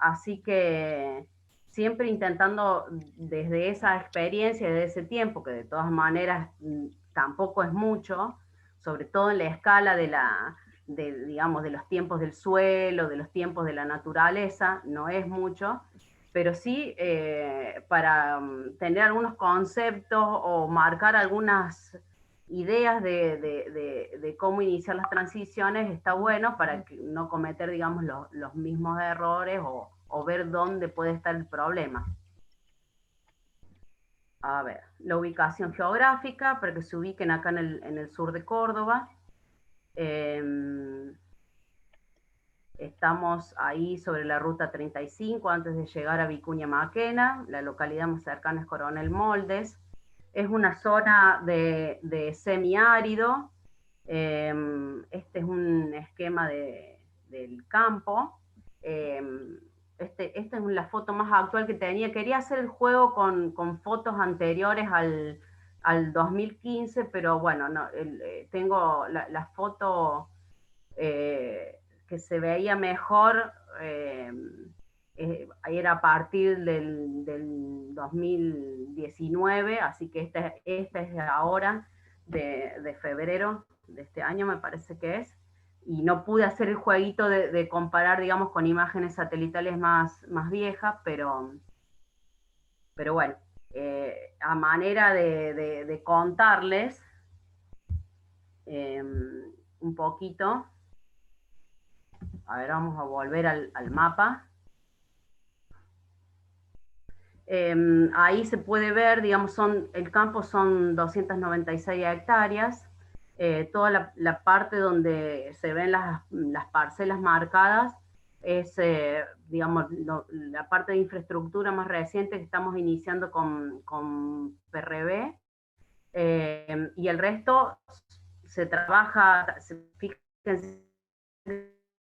Así que siempre intentando desde esa experiencia, desde ese tiempo, que de todas maneras tampoco es mucho, sobre todo en la escala digamos, de los tiempos del suelo, de los tiempos de la naturaleza, no es mucho, pero sí para tener algunos conceptos o marcar algunas ideas de cómo iniciar las transiciones está bueno para no cometer, digamos, los mismos errores o ver dónde puede estar el problema. A ver, la ubicación geográfica, para que se ubiquen acá en el sur de Córdoba. Estamos ahí sobre la ruta 35, antes de llegar a Vicuña Maquena. La localidad más cercana es Coronel Moldes. Es una zona de semiárido. Este es un esquema del campo. Esta es la foto más actual que tenía. Quería hacer el juego con fotos anteriores al 2015, pero bueno, no, tengo la foto que se veía mejor, era a partir del 2019, así que esta es de ahora, de febrero de este año me parece que es, y no pude hacer el jueguito de comparar, digamos, con imágenes satelitales más viejas, pero bueno, a manera de contarles un poquito. A ver, vamos a volver al mapa. Ahí se puede ver, digamos, el campo son 296 hectáreas. Toda la parte donde se ven las parcelas marcadas es, digamos, la parte de infraestructura más reciente que estamos iniciando con PRB. Y el resto se trabaja, fíjense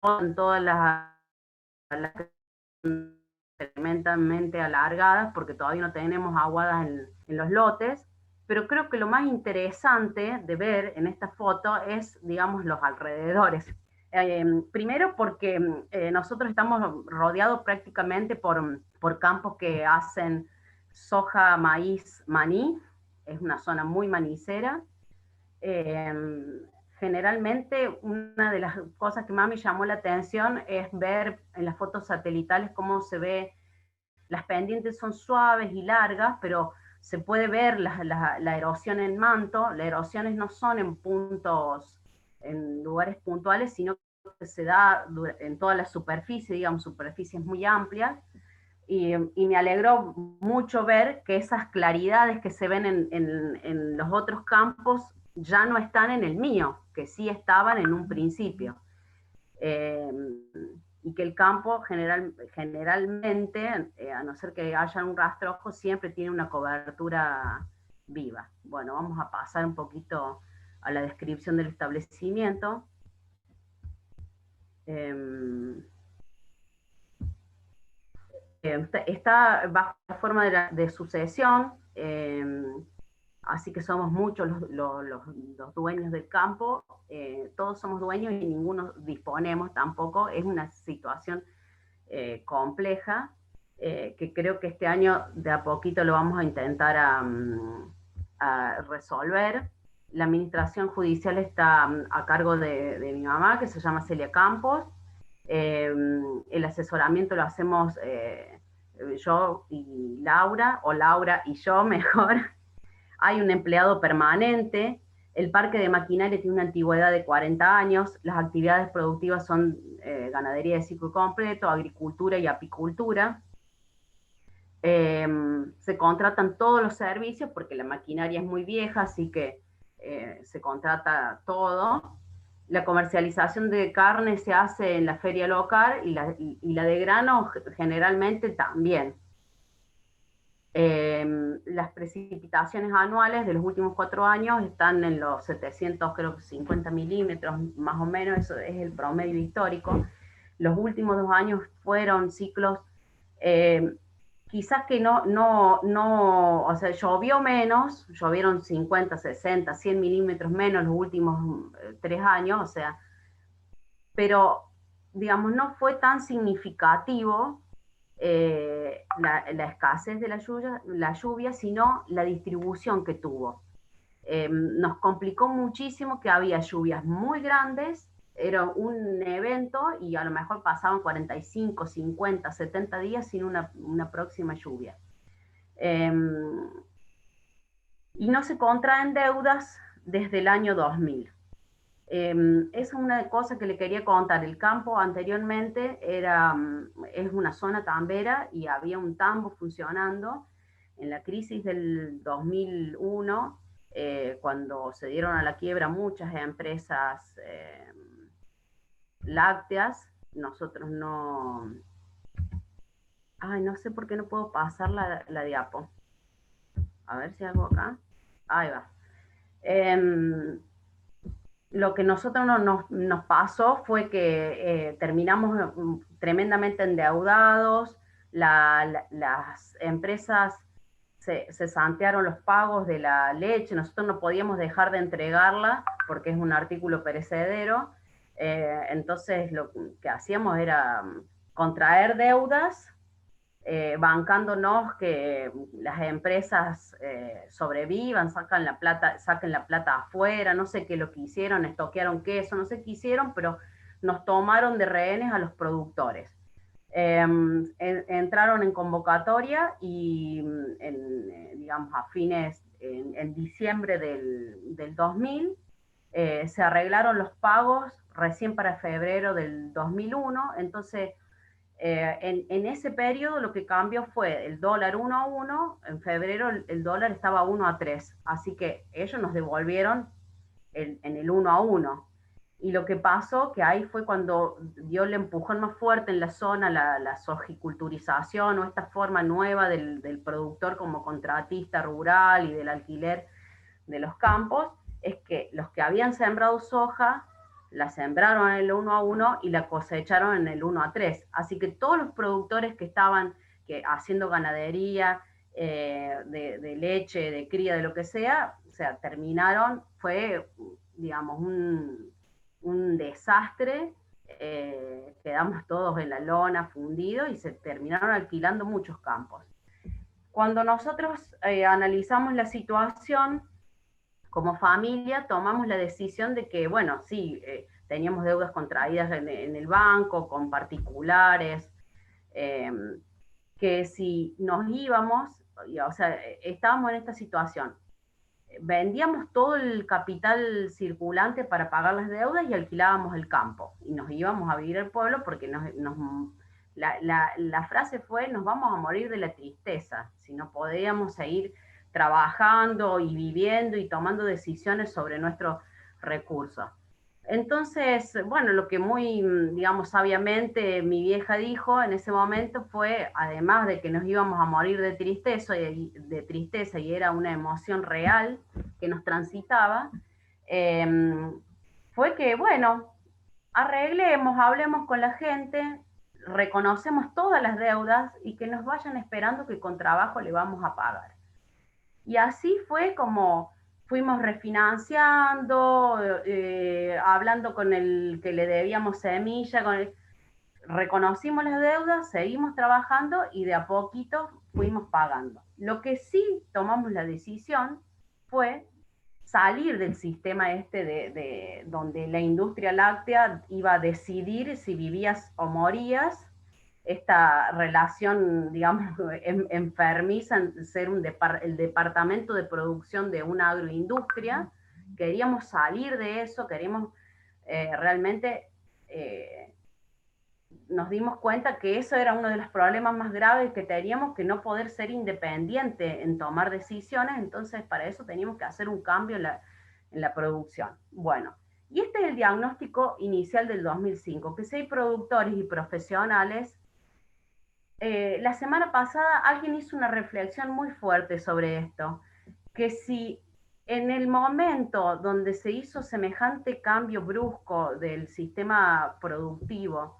en todas las tremendamente alargadas, porque todavía no tenemos aguadas en los lotes, pero creo que lo más interesante de ver en esta foto es, digamos, los alrededores. Primero porque nosotros estamos rodeados prácticamente por campos que hacen soja, maíz, maní, es una zona muy manicera. Generalmente una de las cosas que más me llamó la atención es ver en las fotos satelitales cómo se ve, las pendientes son suaves y largas, pero se puede ver la erosión en manto. Las erosiones no son en puntos, en lugares puntuales, sino que se da en toda la superficie, digamos, superficies muy amplias. Y me alegró mucho ver que esas claridades que se ven en los otros campos ya no están en el mío, que sí estaban en un principio. Eh, y que el campo generalmente, a no ser que haya un rastrojo, siempre tiene una cobertura viva. Bueno, vamos a pasar un poquito a la descripción del establecimiento. Está bajo la forma de sucesión, así que somos muchos los dueños del campo, todos somos dueños y ninguno disponemos tampoco. Es una situación compleja, que creo que este año de a poquito lo vamos a intentar a resolver. La administración judicial está a cargo de mi mamá, que se llama Celia Campos. El asesoramiento lo hacemos yo y Laura, o Laura y yo mejor. Hay un empleado permanente. El parque de maquinaria tiene una antigüedad de 40 años. Las actividades productivas son ganadería de ciclo completo, agricultura y apicultura. Se contratan todos los servicios porque la maquinaria es muy vieja, así que se contrata todo. La comercialización de carne se hace en la feria local y la de grano generalmente también. Las precipitaciones anuales de los últimos 4 años están en los 750 milímetros, más o menos, eso es el promedio histórico. Los últimos 2 años fueron ciclos, quizás que o sea, llovió menos, llovieron 50, 60, 100 milímetros menos los últimos 3 años, o sea, pero digamos, no fue tan significativo la escasez de la lluvia, sino la distribución que tuvo. Nos complicó muchísimo que había lluvias muy grandes, era un evento y a lo mejor pasaban 45, 50, 70 días sin una próxima lluvia. Y no se contraen deudas desde el año 2000. Es una cosa que le quería contar. El campo anteriormente es una zona tambera y había un tambo funcionando. En la crisis del 2001, cuando se dieron a la quiebra muchas empresas lácteas, nosotros no... Ay, no sé por qué no puedo pasar la diapo. A ver si hago acá. Ahí va. Lo que nosotros nos pasó fue que terminamos tremendamente endeudados, las empresas se santearon los pagos de la leche, nosotros no podíamos dejar de entregarla porque es un artículo perecedero, entonces lo que hacíamos era contraer deudas, bancándonos que las empresas sobrevivan, saquen la plata afuera, no sé qué lo que hicieron, estoquearon queso, no sé qué hicieron, pero nos tomaron de rehenes a los productores. Entraron en convocatoria y digamos a fines, en diciembre del 2000, se arreglaron los pagos recién para febrero del 2001, entonces en ese periodo lo que cambió fue el dólar 1 a 1, en febrero el dólar estaba 1 a 3, así que ellos nos devolvieron en el 1 a 1. Y lo que pasó, que ahí fue cuando dio el empujón más fuerte en la zona, la sojiculturización o esta forma nueva del productor como contratista rural y del alquiler de los campos, es que los que habían sembrado soja la sembraron en el 1 a 1 y la cosecharon en el 1 a 3. Así que todos los productores que estaban haciendo ganadería, de leche, de cría, de lo que sea, o sea, terminaron, fue, digamos, un desastre, quedamos todos en la lona fundidos y se terminaron alquilando muchos campos. Cuando nosotros analizamos la situación, como familia tomamos la decisión de que, bueno, sí, teníamos deudas contraídas en el banco, con particulares, eh, que si nos íbamos, o sea, estábamos en esta situación, vendíamos todo el capital circulante para pagar las deudas y alquilábamos el campo, y nos íbamos a vivir al pueblo porque la frase fue, nos vamos a morir de la tristeza, si no podíamos seguir trabajando y viviendo y tomando decisiones sobre nuestros recursos. Entonces, bueno, lo que muy, digamos, sabiamente mi vieja dijo en ese momento fue, además de que nos íbamos a morir de tristeza y era una emoción real que nos transitaba, fue que, bueno, arreglemos, hablemos con la gente, reconocemos todas las deudas y que nos vayan esperando que con trabajo le vamos a pagar. Y así fue como fuimos refinanciando, hablando con el que le debíamos semilla, reconocimos las deudas, seguimos trabajando y de a poquito fuimos pagando. Lo que sí tomamos la decisión fue salir del sistema este donde la industria láctea iba a decidir si vivías o morías, esta relación, digamos, enfermiza en ser el departamento de producción de una agroindustria. Queríamos salir de eso, queríamos realmente, nos dimos cuenta que eso era uno de los problemas más graves que teníamos, que no poder ser independiente en tomar decisiones, entonces para eso teníamos que hacer un cambio en la producción. Bueno, y este es el diagnóstico inicial del 2005, que si hay productores y profesionales. La semana pasada alguien hizo una reflexión muy fuerte sobre esto, que si en el momento donde se hizo semejante cambio brusco del sistema productivo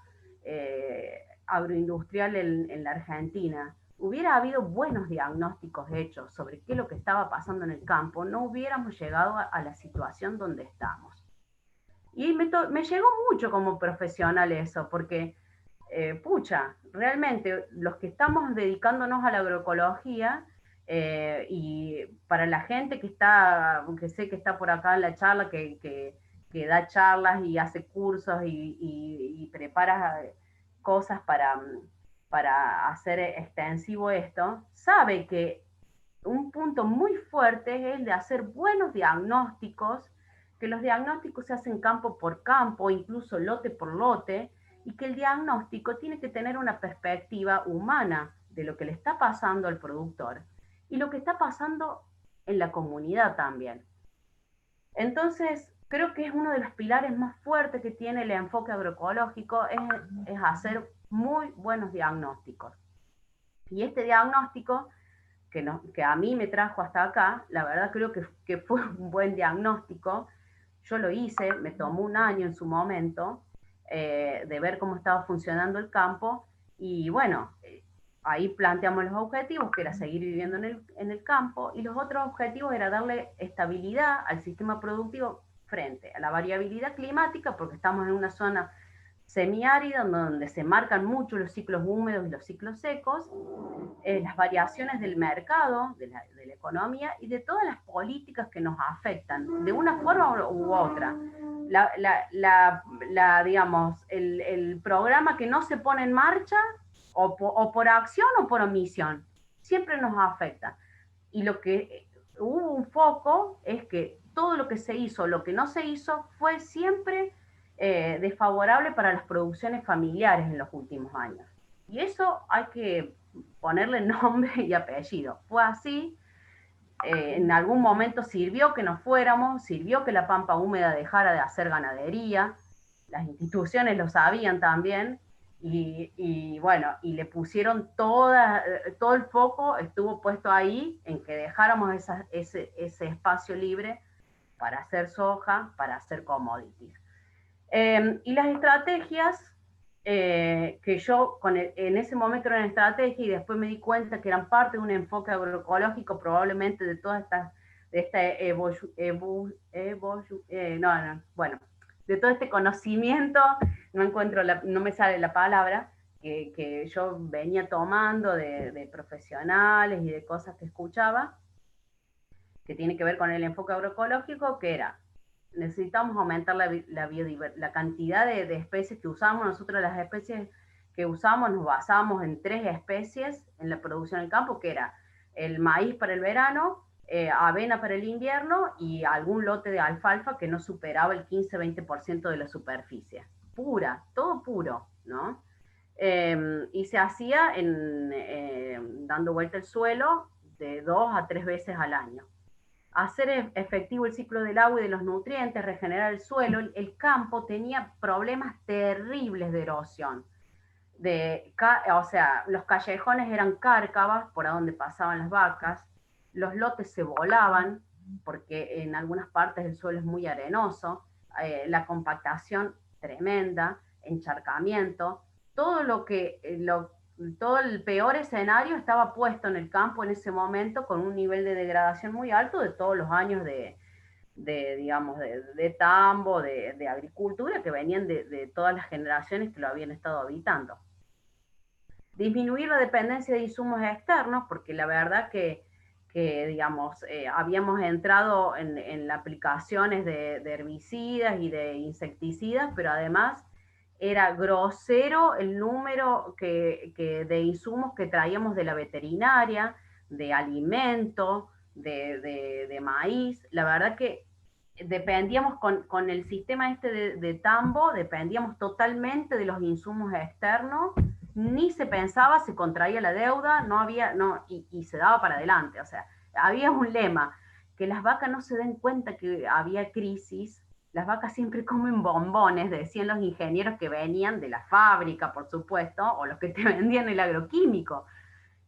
agroindustrial en la Argentina, hubiera habido buenos diagnósticos hechos sobre qué es lo que estaba pasando en el campo, no hubiéramos llegado a la situación donde estamos. Y me llegó mucho como profesional eso, porque, pucha, realmente los que estamos dedicándonos a la agroecología, y para la gente que está, que sé que está por acá en la charla, que da charlas y hace cursos y prepara cosas para hacer extensivo esto, sabe que un punto muy fuerte es el de hacer buenos diagnósticos, que los diagnósticos se hacen campo por campo, incluso lote por lote, y que el diagnóstico tiene que tener una perspectiva humana de lo que le está pasando al productor y lo que está pasando en la comunidad también. Entonces, creo que es uno de los pilares más fuertes que tiene el enfoque agroecológico, es hacer muy buenos diagnósticos. Y este diagnóstico que a mí me trajo hasta acá, la verdad creo que fue un buen diagnóstico. Yo lo hice, me tomó un año en su momento, de ver cómo estaba funcionando el campo, y bueno, ahí planteamos los objetivos, que era seguir viviendo en el campo, y los otros objetivos era darle estabilidad al sistema productivo frente a la variabilidad climática, porque estamos en una zona semiárida donde se marcan mucho los ciclos húmedos y los ciclos secos, las variaciones del mercado, de la economía y de todas las políticas que nos afectan de una forma u otra. Digamos, el programa que no se pone en marcha, o por acción o por omisión, siempre nos afecta. Y lo que hubo un foco es que todo lo que se hizo, lo que no se hizo, fue siempre desfavorable para las producciones familiares en los últimos años. Y eso hay que ponerle nombre y apellido. Fue así, en algún momento sirvió que nos fuéramos, sirvió que la pampa húmeda dejara de hacer ganadería, las instituciones lo sabían también, y bueno, y le pusieron todo el foco, estuvo puesto ahí en que dejáramos ese espacio libre para hacer soja, para hacer commodities. Y las estrategias, que yo en ese momento eran estrategias y después me di cuenta que eran parte de un enfoque agroecológico, probablemente de todas estas, de esta bueno, de todo este conocimiento, no me sale la palabra, que yo venía tomando de profesionales y de cosas que escuchaba, que tiene que ver con el enfoque agroecológico, que era, necesitamos aumentar la cantidad de especies que usamos. Nosotros las especies que usamos nos basamos en 3 especies en la producción en campo, que era el maíz para el verano, avena para el invierno y algún lote de alfalfa que no superaba el 15-20% de la superficie. Pura, todo puro, ¿no? Y se hacía dando vuelta el suelo de 2 a 3 veces al año. Hacer efectivo el ciclo del agua y de los nutrientes, regenerar el suelo. El campo tenía problemas terribles de erosión. O sea, los callejones eran cárcavas por donde pasaban las vacas, los lotes se volaban porque en algunas partes el suelo es muy arenoso, la compactación tremenda, encharcamiento, todo todo el peor escenario estaba puesto en el campo en ese momento, con un nivel de degradación muy alto de todos los años digamos, de tambo, de agricultura, que venían de todas las generaciones que lo habían estado habitando. Disminuir la dependencia de insumos externos, porque la verdad que digamos, habíamos entrado en aplicaciones de herbicidas y de insecticidas, pero además era grosero el número de insumos que traíamos de la veterinaria, de alimento, de maíz. La verdad que dependíamos con el sistema este de tambo, dependíamos totalmente de los insumos externos, ni se pensaba, se contraía la deuda, no había, no, y se daba para adelante. O sea, había un lema, que las vacas no se den cuenta que había crisis, las vacas siempre comen bombones, decían los ingenieros que venían de la fábrica, por supuesto, o los que te vendían el agroquímico.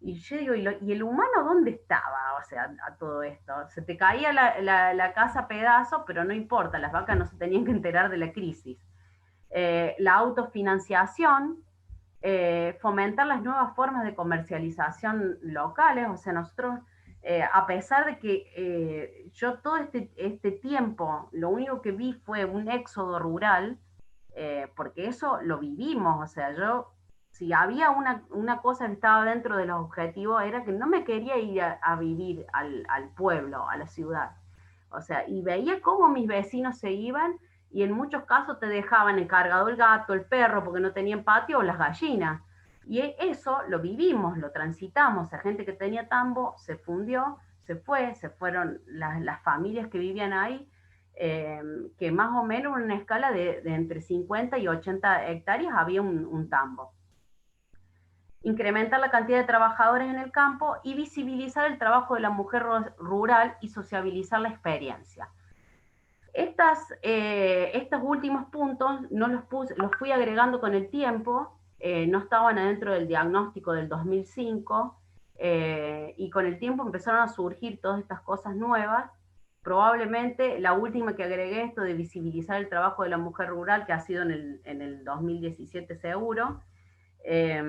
Y yo digo, ¿y el humano dónde estaba? O sea, a todo esto. Se te caía la casa a pedazos, pero no importa, las vacas no se tenían que enterar de la crisis. La autofinanciación, fomentar las nuevas formas de comercialización locales. O sea, nosotros a pesar de que yo todo este tiempo, lo único que vi fue un éxodo rural, porque eso lo vivimos, o sea, yo, si había una cosa que estaba dentro de los objetivos, era que no me quería ir a vivir al pueblo, a la ciudad. O sea, y veía cómo mis vecinos se iban y en muchos casos te dejaban encargado el gato, el perro, porque no tenían patio, o las gallinas. Y eso lo vivimos, lo transitamos. La gente que tenía tambo se fundió, se fueron las familias que vivían ahí, eh, que más o menos en una escala de entre 50 y 80 hectáreas había un tambo. Incrementar la cantidad de trabajadores en el campo y visibilizar el trabajo de la mujer rural y sociabilizar la experiencia. Estos últimos puntos no los fui agregando con el tiempo, no estaban adentro del diagnóstico del 2005, y con el tiempo empezaron a surgir todas estas cosas nuevas. Probablemente la última que agregué, esto de visibilizar el trabajo de la mujer rural, que ha sido en el 2017 seguro, eh,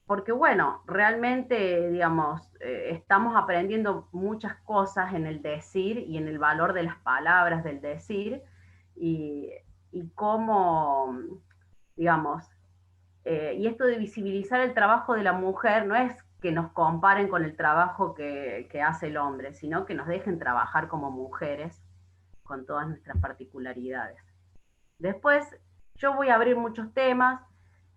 porque bueno, realmente, digamos, estamos aprendiendo muchas cosas en el decir y en el valor de las palabras del decir, y, y cómo, digamos, y esto de visibilizar el trabajo de la mujer no es que nos comparen con el trabajo que hace el hombre, sino que nos dejen trabajar como mujeres con todas nuestras particularidades. Después, yo voy a abrir muchos temas,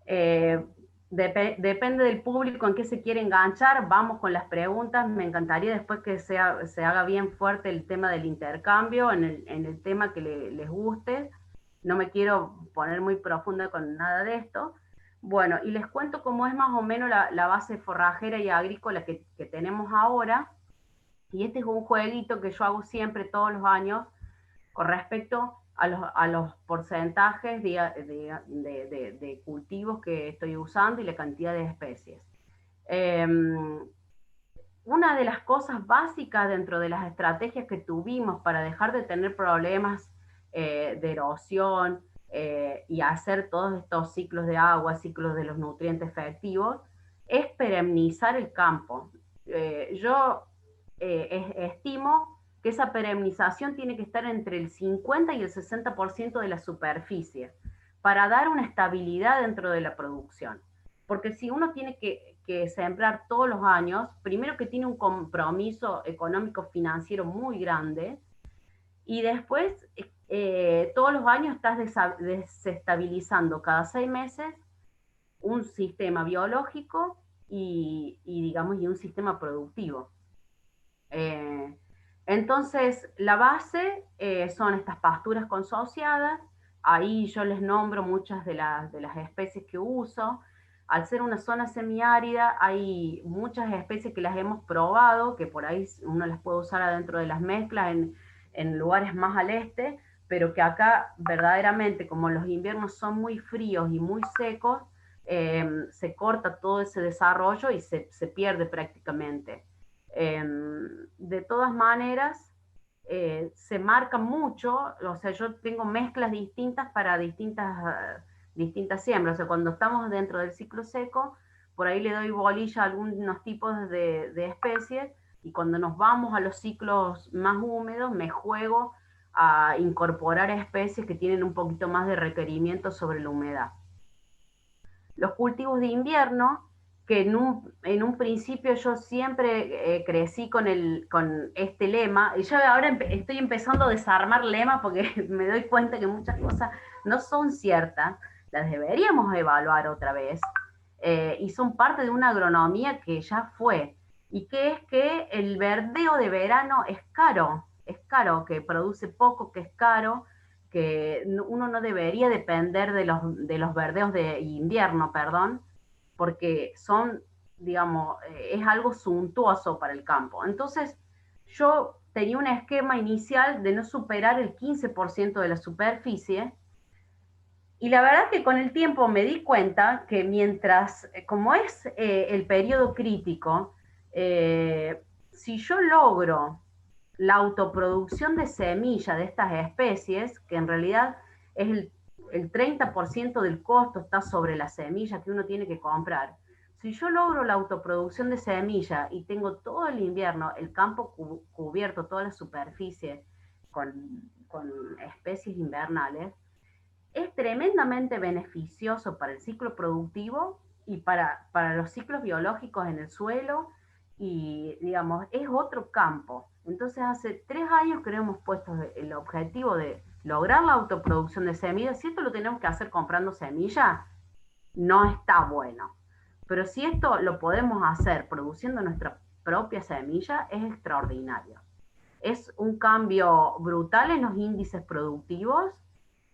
eh, depende del público en qué se quiere enganchar, vamos con las preguntas, me encantaría después que se haga bien fuerte el tema del intercambio, en el tema que les guste, no me quiero poner muy profunda con nada de esto. Bueno, y les cuento cómo es más o menos la base forrajera y agrícola que tenemos ahora, y este es un jueguito que yo hago siempre todos los años, con respecto a los porcentajes de cultivos que estoy usando y la cantidad de especies. Eh, una de las cosas básicas dentro de las estrategias que tuvimos para dejar de tener problemas de erosión y hacer todos estos ciclos de agua, ciclos de los nutrientes efectivos, es perennizar el campo. Yo estimo que esa perenización tiene que estar entre el 50 y el 60% de la superficie para dar una estabilidad dentro de la producción. Porque si uno tiene que sembrar todos los años, primero que tiene un compromiso económico financiero muy grande, y después todos los años estás desestabilizando cada 6 meses un sistema biológico digamos, y un sistema productivo. Eh, entonces, la base son estas pasturas consociadas, ahí yo les nombro muchas de las especies que uso. Al ser una zona semiárida, hay muchas especies que las hemos probado, que por ahí uno las puede usar adentro de las mezclas en lugares más al este, pero que acá verdaderamente, como los inviernos son muy fríos y muy secos, se corta todo ese desarrollo y se pierde prácticamente. De todas maneras, se marca mucho, o sea, yo tengo mezclas distintas para distintas siembras, o sea, cuando estamos dentro del ciclo seco, por ahí le doy bolilla a algunos tipos de especies, y cuando nos vamos a los ciclos más húmedos, me juego a incorporar especies que tienen un poquito más de requerimiento sobre la humedad. Los cultivos de invierno, que en un principio yo siempre crecí con este lema, y yo ahora estoy empezando a desarmar lemas porque me doy cuenta que muchas cosas no son ciertas, las deberíamos evaluar otra vez, y son parte de una agronomía que ya fue, y que es que el verdeo de verano es caro, que produce poco, que es caro, que uno no debería depender de los verdeos de invierno, perdón, porque son, digamos, es algo suntuoso para el campo. Entonces, yo tenía un esquema inicial de no superar el 15% de la superficie, y la verdad que con el tiempo me di cuenta que mientras, como es el periodo crítico, si yo logro la autoproducción de semilla de estas especies, que en realidad es el 30% del costo está sobre la semilla que uno tiene que comprar. O si yo logro la autoproducción de semilla y tengo todo el invierno el campo cubierto, toda la superficie con especies invernales, es tremendamente beneficioso para el ciclo productivo y para los ciclos biológicos en el suelo, y digamos, es otro campo. Entonces hace 3 años que nos hemos puesto el objetivo de lograr la autoproducción de semillas. Si esto lo tenemos que hacer comprando semilla, no está bueno. Pero si esto lo podemos hacer produciendo nuestra propia semilla, es extraordinario. Es un cambio brutal en los índices productivos,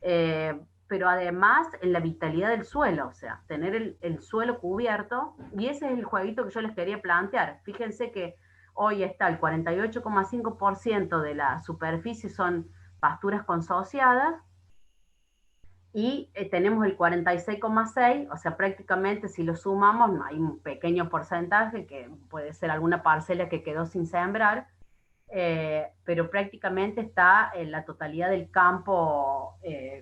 pero además en la vitalidad del suelo, o sea, tener el suelo cubierto, y ese es el jueguito que yo les quería plantear. Fíjense que hoy está el 48,5% de la superficie son pasturas consociadas, y tenemos el 46,6%, o sea, prácticamente si lo sumamos, no hay un pequeño porcentaje que puede ser alguna parcela que quedó sin sembrar, pero prácticamente está en la totalidad del campo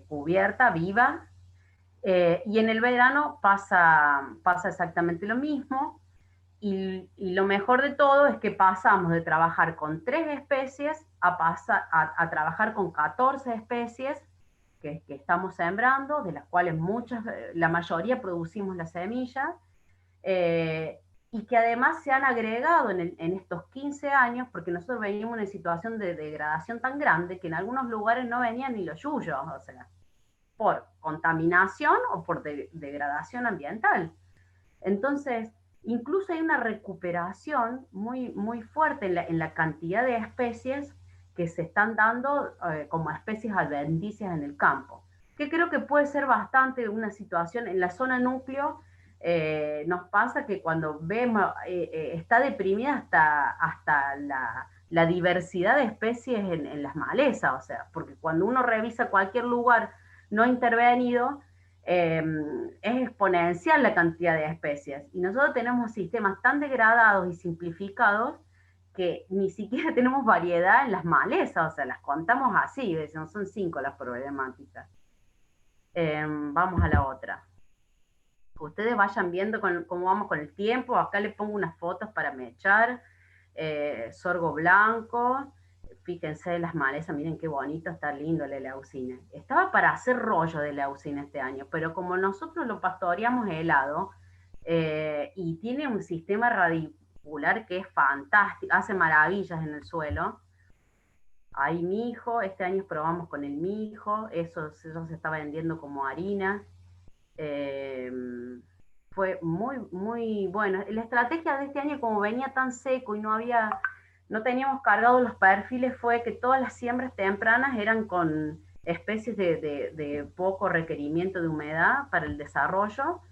cubierta, viva, y en el verano pasa exactamente lo mismo, y lo mejor de todo es que pasamos de trabajar con 3 especies a trabajar con 14 especies que estamos sembrando, de las cuales muchas, la mayoría producimos la semilla, y que además se han agregado en estos 15 años, porque nosotros veníamos en una situación de degradación tan grande que en algunos lugares no venían ni los yuyos, o sea, por contaminación o por degradación ambiental. Entonces, incluso hay una recuperación muy, muy fuerte en la cantidad de especies que se están dando como especies adventicias en el campo, que creo que puede ser bastante una situación en la zona núcleo. Nos pasa que cuando vemos, está deprimida hasta la diversidad de especies en las malezas, o sea, porque cuando uno revisa cualquier lugar no intervenido, es exponencial la cantidad de especies. Y nosotros tenemos sistemas tan degradados y simplificados que ni siquiera tenemos variedad en las malezas, o sea, las contamos así, decimos, son 5 las problemáticas. Vamos a la otra. Ustedes vayan viendo cómo vamos con el tiempo. Acá les pongo unas fotos para mechar. Sorgo blanco. Fíjense las malezas, miren qué bonito, está lindo el leucine. Estaba para hacer rollo de leucine este año, pero como nosotros lo pastoreamos helado, y tiene un sistema radicular que es fantástico, hace maravillas en el suelo. Ahí mijo, este año probamos con el mijo, eso se estaba vendiendo como harina. Eh, Fue muy, muy bueno. La estrategia de este año, como venía tan seco y no teníamos cargados los perfiles, fue que todas las siembras tempranas eran con especies de poco requerimiento de humedad para el desarrollo.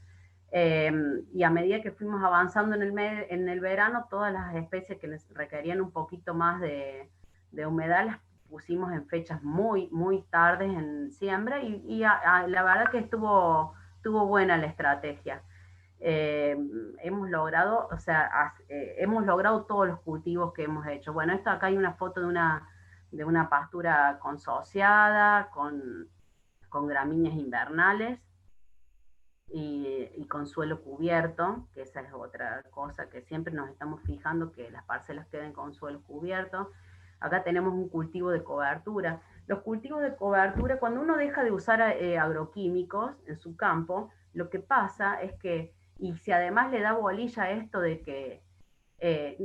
Y a medida que fuimos avanzando en el verano, todas las especies que requerían un poquito más de humedad las pusimos en fechas muy, muy tardes en siembra, y la verdad que estuvo buena la estrategia. Hemos logrado, o sea, hemos logrado todos los cultivos que hemos hecho. Bueno, esto acá hay una foto de una pastura consociada, con gramíneas invernales y con suelo cubierto, que esa es otra cosa que siempre nos estamos fijando, que las parcelas queden con suelo cubierto. Acá tenemos un cultivo de cobertura. Los cultivos de cobertura, cuando uno deja de usar agroquímicos en su campo, lo que pasa es que, y si además le da bolilla a esto de que, eh,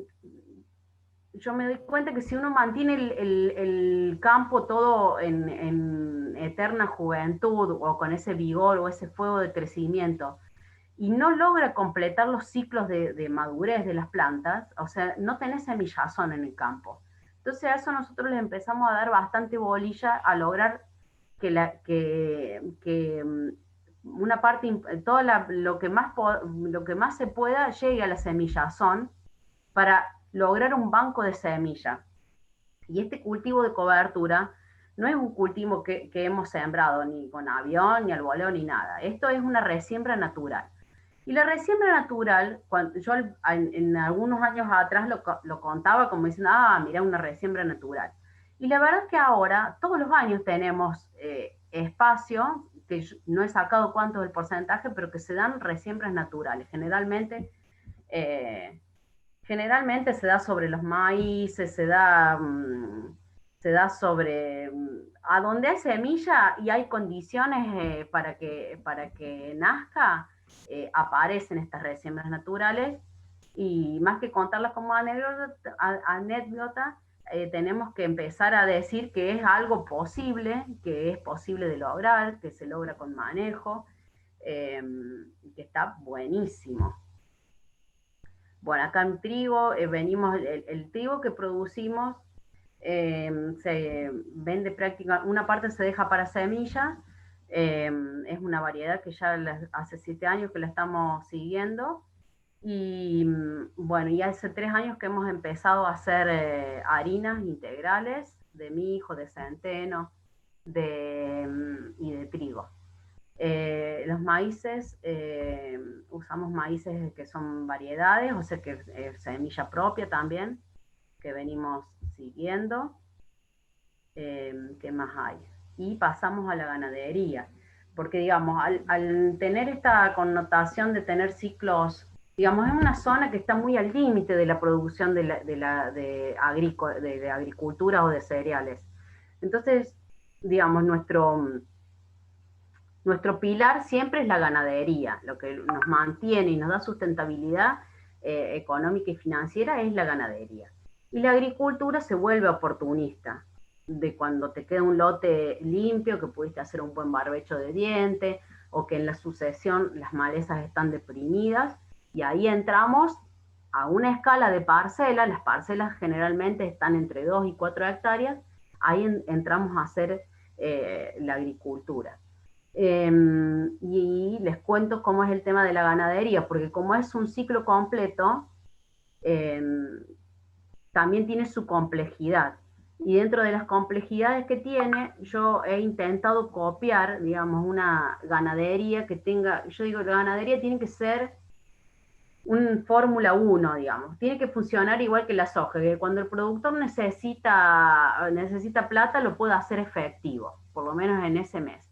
yo me doy cuenta que si uno mantiene el campo todo en eterna juventud, o con ese vigor o ese fuego de crecimiento, y no logra completar los ciclos de madurez de las plantas, o sea, no tenés semillazón en el campo. Entonces a eso nosotros les empezamos a dar bastante bolilla, a lograr que una parte, lo que más se pueda llegue a la semillazón, para lograr un banco de semilla. Y este cultivo de cobertura no es un cultivo que hemos sembrado ni con avión, ni al voleo, ni nada. Esto es una resiembra natural. Y la resiembra natural, cuando yo en algunos años atrás lo contaba como diciendo, mira, una resiembra natural. Y la verdad es que ahora, todos los años tenemos espacio, que no he sacado cuánto es el porcentaje, pero que se dan resiembras naturales. Generalmente Eh, Generalmente se da sobre los maíces, se da sobre a donde hay semilla y hay condiciones para que nazca, aparecen estas resiembras naturales y más que contarlas como anécdota, tenemos que empezar a decir que es algo posible, que es posible de lograr, que se logra con manejo, eh, que está buenísimo. Bueno, acá en trigo, venimos, el trigo que producimos se vende prácticamente, una parte se deja para semilla, es una variedad que ya hace 7 años que la estamos siguiendo, y bueno, y hace 3 años que hemos empezado a hacer harinas integrales de mijo, de centeno, y de trigo. Los maíces, usamos maíces que son variedades, o sea que semilla propia también, que venimos siguiendo. ¿Qué más hay? Y pasamos a la ganadería, porque digamos, al tener esta connotación de tener ciclos, digamos, es una zona que está muy al límite de la producción de agricultura o de cereales. Entonces, digamos, nuestro pilar siempre es la ganadería, lo que nos mantiene y nos da sustentabilidad económica y financiera es la ganadería. Y la agricultura se vuelve oportunista, de cuando te queda un lote limpio, que pudiste hacer un buen barbecho de diente, o que en la sucesión las malezas están deprimidas, y ahí entramos a una escala de parcelas, las parcelas generalmente están entre 2 y 4 hectáreas, ahí entramos a hacer la agricultura. Y les cuento cómo es el tema de la ganadería, porque como es un ciclo completo, eh, también tiene su complejidad. Y dentro de las complejidades que tiene, yo he intentado copiar, digamos, una ganadería que tenga, yo digo, la ganadería tiene que ser un Fórmula 1, digamos, tiene que funcionar igual que la soja, que cuando el productor necesita plata lo pueda hacer efectivo, por lo menos en ese mes.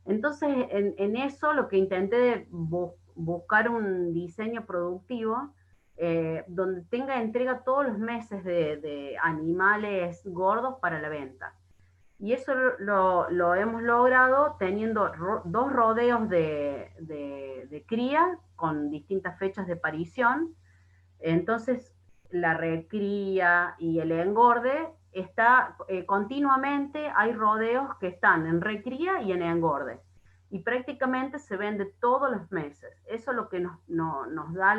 Entonces, en eso lo que intenté de buscar un diseño productivo donde tenga entrega todos los meses de animales gordos para la venta. Y eso lo hemos logrado teniendo dos rodeos de cría con distintas fechas de parición. Entonces, la recría y el engorde está continuamente, hay rodeos que están en recría y en engorde. Y prácticamente se vende todos los meses. Eso es lo que nos da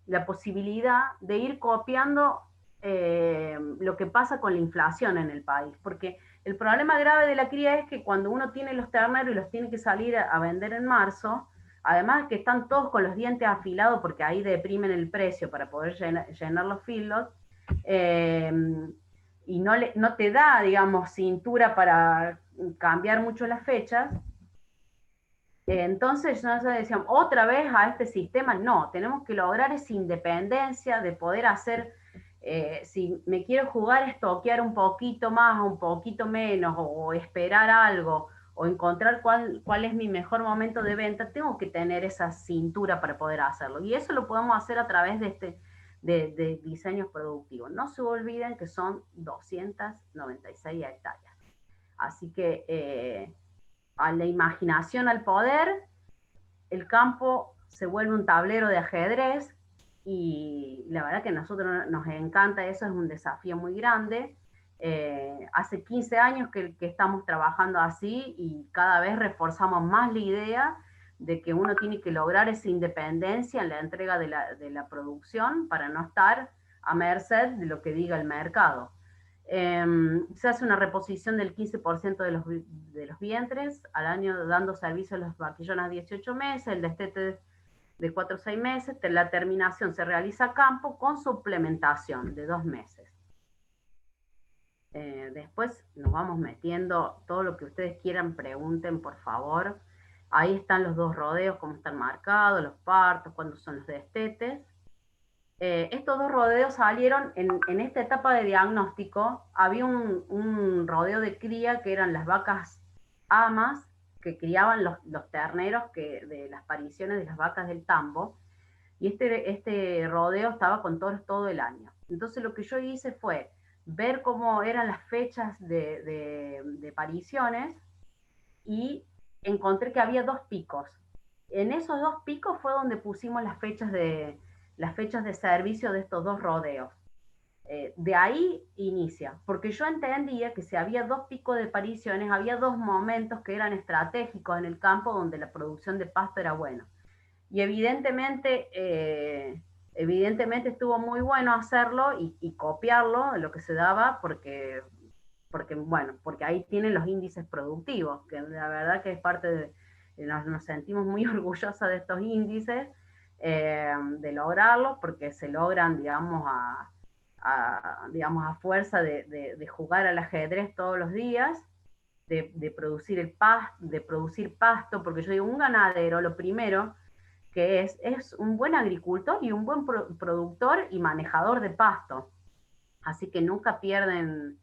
la posibilidad de ir copiando lo que pasa con la inflación en el país. Porque el problema grave de la cría es que cuando uno tiene los terneros y los tiene que salir a vender en marzo, además que están todos con los dientes afilados porque ahí deprimen el precio para poder llenar los filos, eh, y no te da, digamos, cintura para cambiar mucho las fechas. Entonces nosotros decíamos, otra vez a este sistema, no, tenemos que lograr esa independencia de poder hacer, si me quiero jugar, estoquear un poquito más, un poquito menos, o esperar algo, o encontrar cuál es mi mejor momento de venta, tengo que tener esa cintura para poder hacerlo. Y eso lo podemos hacer a través de diseños productivos. No se olviden que son 296 hectáreas. Así que a la imaginación al poder, el campo se vuelve un tablero de ajedrez y la verdad que a nosotros nos encanta eso, es un desafío muy grande. Hace 15 años que estamos trabajando así y cada vez reforzamos más la idea de que uno tiene que lograr esa independencia en la entrega de la producción para no estar a merced de lo que diga el mercado. Se hace una reposición del 15% de los vientres al año, dando servicio a los vaquillones a 18 meses, el destete de 4 o 6 meses, la terminación se realiza a campo con suplementación de 2 meses. Después nos vamos metiendo todo lo que ustedes quieran, pregunten por favor. Ahí están los 2 rodeos, cómo están marcados, los partos, cuándo son los destetes. Estos 2 rodeos salieron en esta etapa de diagnóstico. Había un rodeo de cría que eran las vacas amas que criaban los terneros de las pariciones de las vacas del tambo. y este rodeo estaba con toros todo el año. Entonces lo que yo hice fue ver cómo eran las fechas de pariciones y encontré que había 2 picos. En esos 2 picos fue donde pusimos las fechas de servicio de estos 2 rodeos. De ahí inicia, porque yo entendía que si había 2 picos de pariciones, había 2 momentos que eran estratégicos en el campo donde la producción de pasto era buena. Y evidentemente estuvo muy bueno hacerlo y copiarlo, lo que se daba, porque ahí tienen los índices productivos, que la verdad que es parte nos sentimos muy orgullosas de estos índices, de lograrlos, porque se logran, digamos, a fuerza de jugar al ajedrez todos los días, de producir pasto, porque yo digo, un ganadero, lo primero que es un buen agricultor y un buen productor y manejador de pasto. Así que nunca pierdan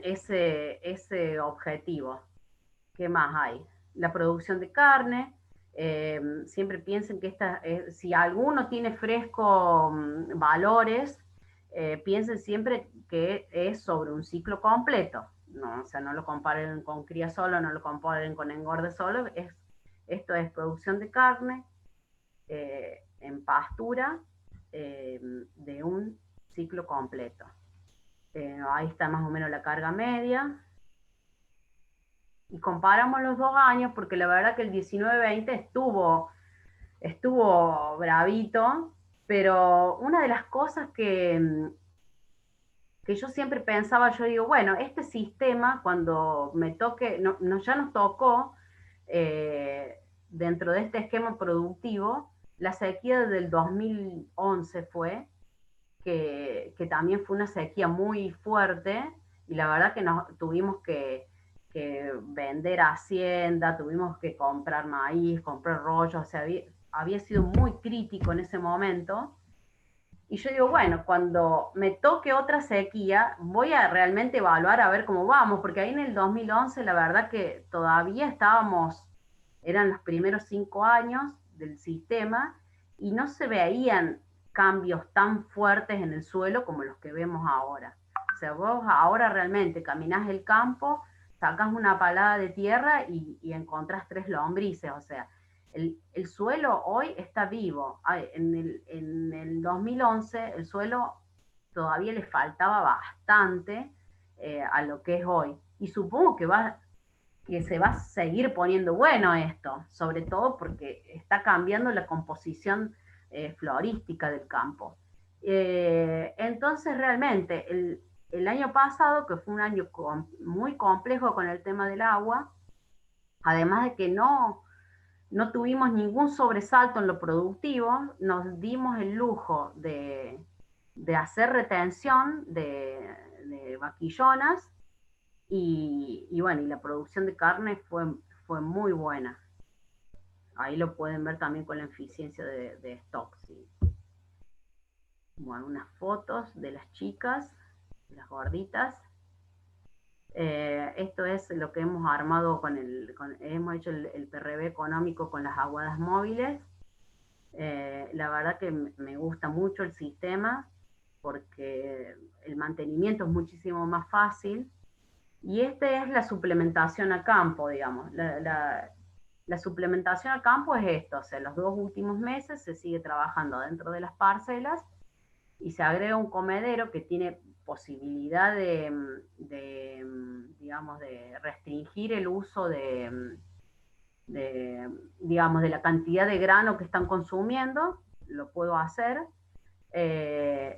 ese objetivo. ¿Qué más hay? La producción de carne. Siempre piensen que si alguno tiene fresco valores, piensen siempre que es sobre un ciclo completo. No, o sea, no lo comparen con cría solo, no lo comparen con engorde solo. Esto es producción de carne en pastura de un ciclo completo. Ahí está más o menos la carga media. Y comparamos los 2 años, porque la verdad que el 19-20 estuvo bravito, pero una de las cosas que yo siempre pensaba, yo digo, bueno, este sistema cuando me toque, ya nos tocó eh, dentro de este esquema productivo, la sequía del 2011 fue, que también fue una sequía muy fuerte, y la verdad que nos tuvimos que vender hacienda, tuvimos que comprar maíz, comprar rollos, o sea, había sido muy crítico en ese momento. Y yo digo, bueno, cuando me toque otra sequía, voy a realmente evaluar a ver cómo vamos, porque ahí en el 2011 la verdad que todavía eran los primeros 5 años del sistema y no se veían cambios tan fuertes en el suelo como los que vemos ahora. O sea, vos ahora realmente caminás el campo, sacás una palada de tierra y encontrás 3 lombrices, o sea, el suelo hoy está vivo. En el 2011 el suelo todavía le faltaba bastante a lo que es hoy. Y supongo que se va a seguir poniendo bueno esto, sobre todo porque está cambiando la composición florística del campo. Entonces realmente el año pasado, que fue un año muy complejo con el tema del agua, además de que no tuvimos ningún sobresalto en lo productivo, nos dimos el lujo de hacer retención de vaquillonas y bueno, y la producción de carne fue muy buena. Ahí lo pueden ver también con la eficiencia de stock. ¿Sí? Bueno, unas fotos de las chicas, las gorditas. Esto es lo que hemos armado hemos hecho el PRB económico con las aguadas móviles. La verdad que me gusta mucho el sistema porque el mantenimiento es muchísimo más fácil. Y esta es la suplementación a campo, digamos. La suplementación a campo es esto, o sea, los 2 últimos meses se sigue trabajando dentro de las parcelas y se agrega un comedero que tiene posibilidad digamos, de restringir el uso digamos, de la cantidad de grano que están consumiendo, lo puedo hacer,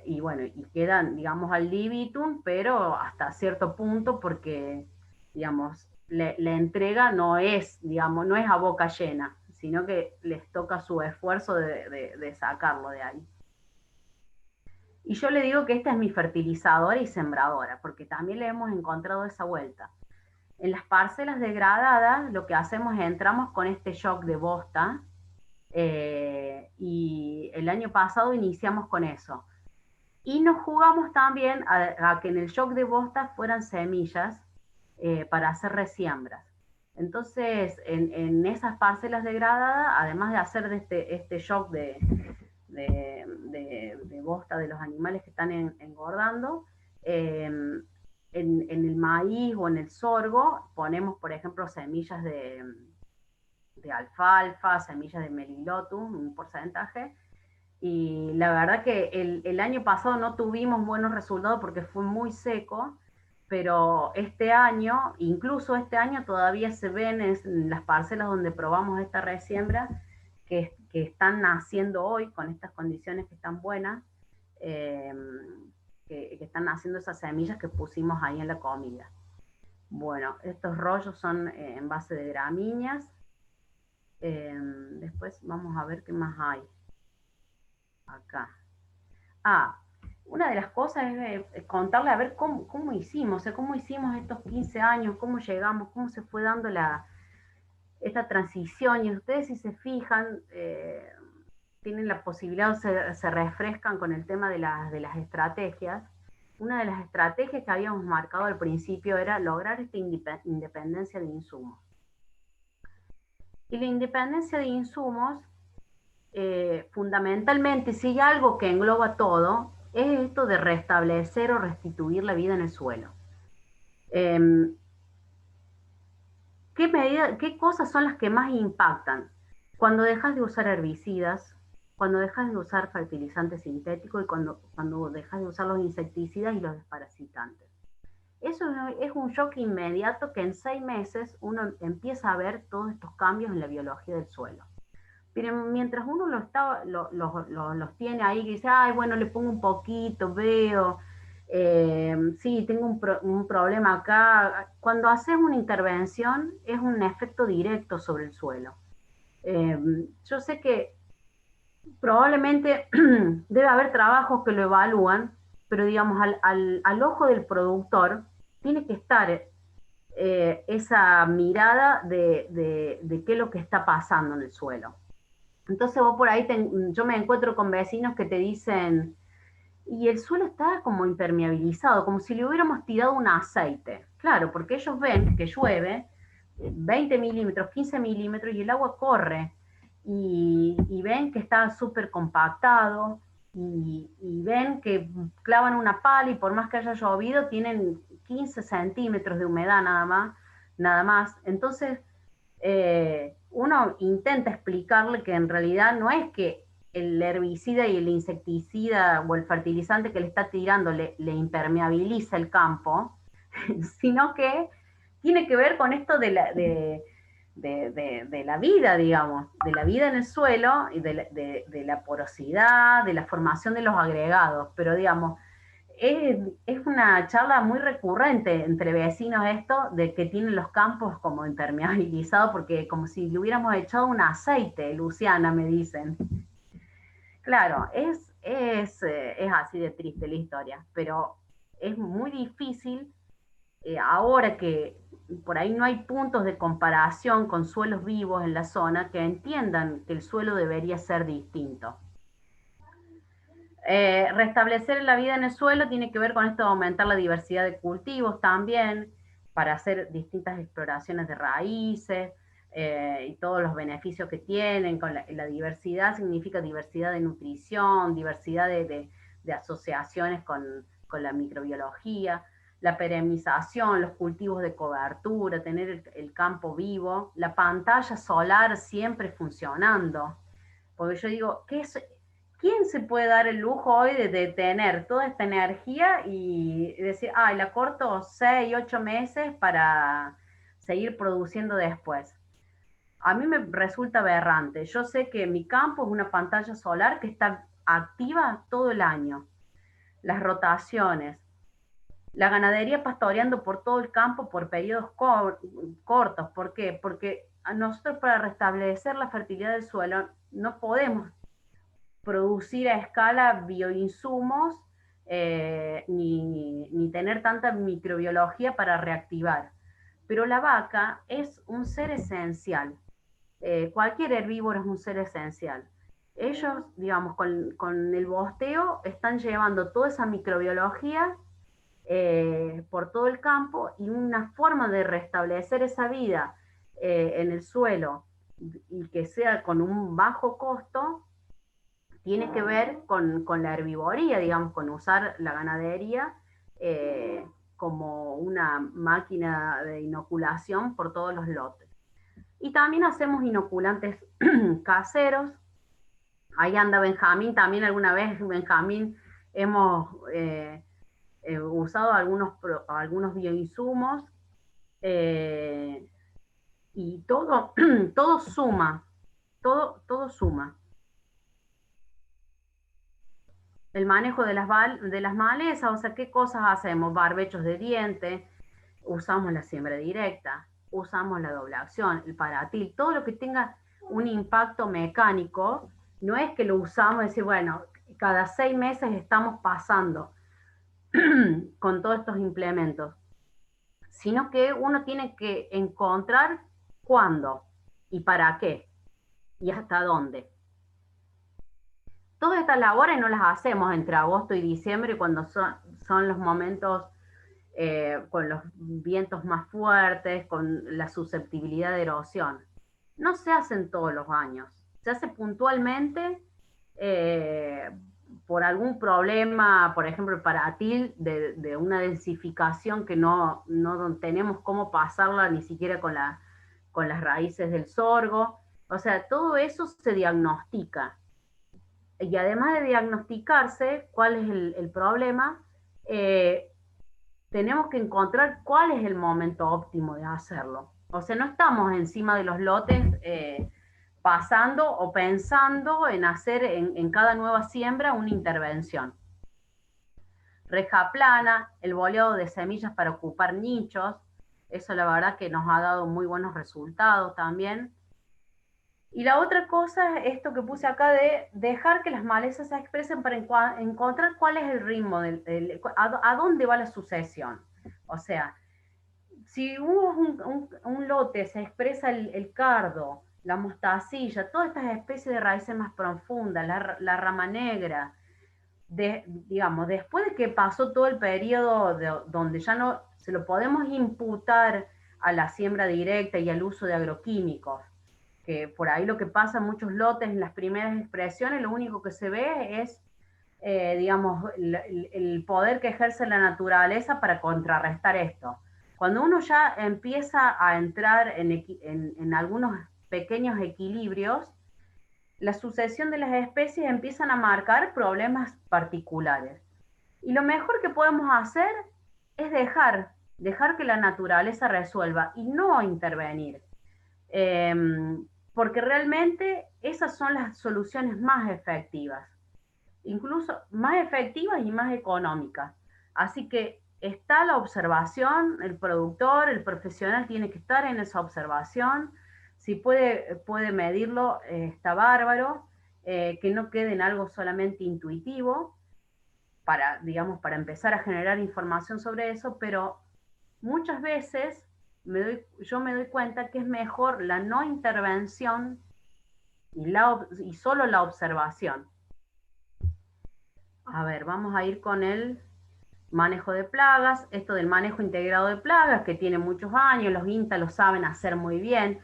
y bueno, y quedan, digamos, al libitum, pero hasta cierto punto porque, digamos, la entrega no es, digamos, no es a boca llena, sino que les toca su esfuerzo de sacarlo de ahí. Y yo le digo que esta es mi fertilizadora y sembradora, porque también le hemos encontrado esa vuelta. En las parcelas degradadas lo que hacemos es entramos con este shock de bosta, y el año pasado iniciamos con eso. Y nos jugamos también a que en el shock de bosta fueran semillas para hacer resiembras. Entonces, en esas parcelas degradadas, además de hacer de este shock de bosta de los animales que están engordando, en el maíz o en el sorgo ponemos, por ejemplo, semillas de alfalfa, semillas de melilotus, un porcentaje, y la verdad que el año pasado no tuvimos buenos resultados porque fue muy seco, pero este año, incluso este año todavía se ven en las parcelas donde probamos esta resiembra que están naciendo hoy con estas condiciones que están buenas, eh, que están naciendo esas semillas que pusimos ahí en la comida. Bueno, estos rollos son en base de gramíneas. Después vamos a ver qué más hay acá. Ah, una de las cosas es contarle a ver cómo hicimos, o sea, cómo hicimos estos 15 años, cómo llegamos, cómo se fue dando esta transición. Y ustedes, si se fijan, tienen la posibilidad, se refrescan con el tema de las estrategias. Una de las estrategias que habíamos marcado al principio era lograr esta independencia de insumos. Y la independencia de insumos, fundamentalmente, si hay algo que engloba todo, es esto de restablecer o restituir la vida en el suelo. ¿Qué cosas son las que más impactan? Cuando dejas de usar herbicidas, cuando dejas de usar fertilizantes sintéticos y cuando dejas de usar los insecticidas y los desparasitantes. Eso es un shock inmediato que en 6 meses uno empieza a ver todos estos cambios en la biología del suelo. Pero mientras uno los tiene ahí, que dice, ay, bueno, le pongo un poquito, veo, sí, tengo un problema acá. Cuando haces una intervención es un efecto directo sobre el suelo. Yo sé que probablemente debe haber trabajos que lo evalúan, pero digamos, al ojo del productor tiene que estar esa mirada de qué es lo que está pasando en el suelo. Entonces vos por ahí, yo me encuentro con vecinos que te dicen, y el suelo está como impermeabilizado, como si le hubiéramos tirado un aceite. Claro, porque ellos ven que llueve 20 milímetros, 15 milímetros y el agua corre. Y ven que está súper compactado y ven que clavan una pala y por más que haya llovido tienen 15 centímetros de humedad nada más. Entonces, uno intenta explicarle que en realidad no es que el herbicida y el insecticida o el fertilizante que le está tirando le impermeabiliza el campo, sino que tiene que ver con esto de la vida, digamos, de la vida en el suelo y de la porosidad, de la formación de los agregados. Pero, digamos, es una charla muy recurrente entre vecinos esto de que tienen los campos como impermeabilizados porque como si le hubiéramos echado un aceite, Luciana, me dicen. Claro, es así de triste la historia, pero es muy difícil ahora que por ahí no hay puntos de comparación con suelos vivos en la zona que entiendan que el suelo debería ser distinto. Restablecer la vida en el suelo tiene que ver con esto de aumentar la diversidad de cultivos también, para hacer distintas exploraciones de raíces y todos los beneficios que tienen. Con la diversidad significa diversidad de nutrición, diversidad de asociaciones con la microbiología, la perenización, los cultivos de cobertura, tener el campo vivo, la pantalla solar siempre funcionando. Porque yo digo, ¿quién se puede dar el lujo hoy de tener toda esta energía y decir, ay, la corto 6, 8 meses para seguir produciendo después? A mí me resulta aberrante. Yo sé que mi campo es una pantalla solar que está activa todo el año. Las rotaciones, la ganadería pastoreando por todo el campo por periodos cortos. ¿Por qué? Porque a nosotros, para restablecer la fertilidad del suelo, no podemos producir a escala bioinsumos ni tener tanta microbiología para reactivar. Pero la vaca es un ser esencial. Cualquier herbívoro es un ser esencial. Ellos, digamos, con el bosteo están llevando toda esa microbiología por todo el campo, y una forma de restablecer esa vida en el suelo y que sea con un bajo costo, tiene que ver con la herbivoría, digamos, con usar la ganadería como una máquina de inoculación por todos los lotes. Y también hacemos inoculantes caseros. Ahí anda Benjamín, también alguna vez Benjamín hemos usado algunos bioinsumos eh, y todo, todo suma, todo suma. El manejo de las malezas, o sea, ¿qué cosas hacemos? Barbechos de diente, usamos la siembra directa, usamos la doble acción, el paratil, todo lo que tenga un impacto mecánico, no es que lo usamos y decir, bueno, cada 6 meses estamos pasando con todos estos implementos, sino que uno tiene que encontrar cuándo y para qué y hasta dónde. Todas estas labores no las hacemos entre agosto y diciembre cuando son los momentos con los vientos más fuertes, con la susceptibilidad de erosión. No se hacen todos los años, se hace puntualmente eh, por algún problema, por ejemplo, para TIL, de una densificación que no tenemos cómo pasarla ni siquiera con las raíces del sorgo. O sea, todo eso se diagnostica. Y además de diagnosticarse cuál es el problema, eh, tenemos que encontrar cuál es el momento óptimo de hacerlo. O sea, no estamos encima de los lotes pasando o pensando en hacer en cada nueva siembra una intervención. Reja plana, el boleado de semillas para ocupar nichos, eso la verdad que nos ha dado muy buenos resultados también. Y la otra cosa es esto que puse acá de dejar que las malezas se expresen para encontrar cuál es el ritmo, a dónde va la sucesión. O sea, si un lote se expresa el cardo, la mostacilla, todas estas especies de raíces más profundas, la rama negra, digamos, después de que pasó todo el periodo donde ya no se lo podemos imputar a la siembra directa y al uso de agroquímicos, que por ahí lo que pasa en muchos lotes, en las primeras expresiones, lo único que se ve es, digamos, el poder que ejerce la naturaleza para contrarrestar esto. Cuando uno ya empieza a entrar en algunos pequeños equilibrios, la sucesión de las especies empiezan a marcar problemas particulares. Y lo mejor que podemos hacer es dejar que la naturaleza resuelva y no intervenir. Eh, Porque realmente esas son las soluciones más efectivas, incluso más efectivas y más económicas. Así que está la observación, el productor, el profesional tiene que estar en esa observación, si puede medirlo, está bárbaro, que no quede en algo solamente intuitivo, para, digamos, para empezar a generar información sobre eso, pero muchas veces yo me doy cuenta que es mejor la no intervención y solo la observación. A ver, vamos a ir con el manejo de plagas, esto del manejo integrado de plagas, que tiene muchos años, los INTA lo saben hacer muy bien,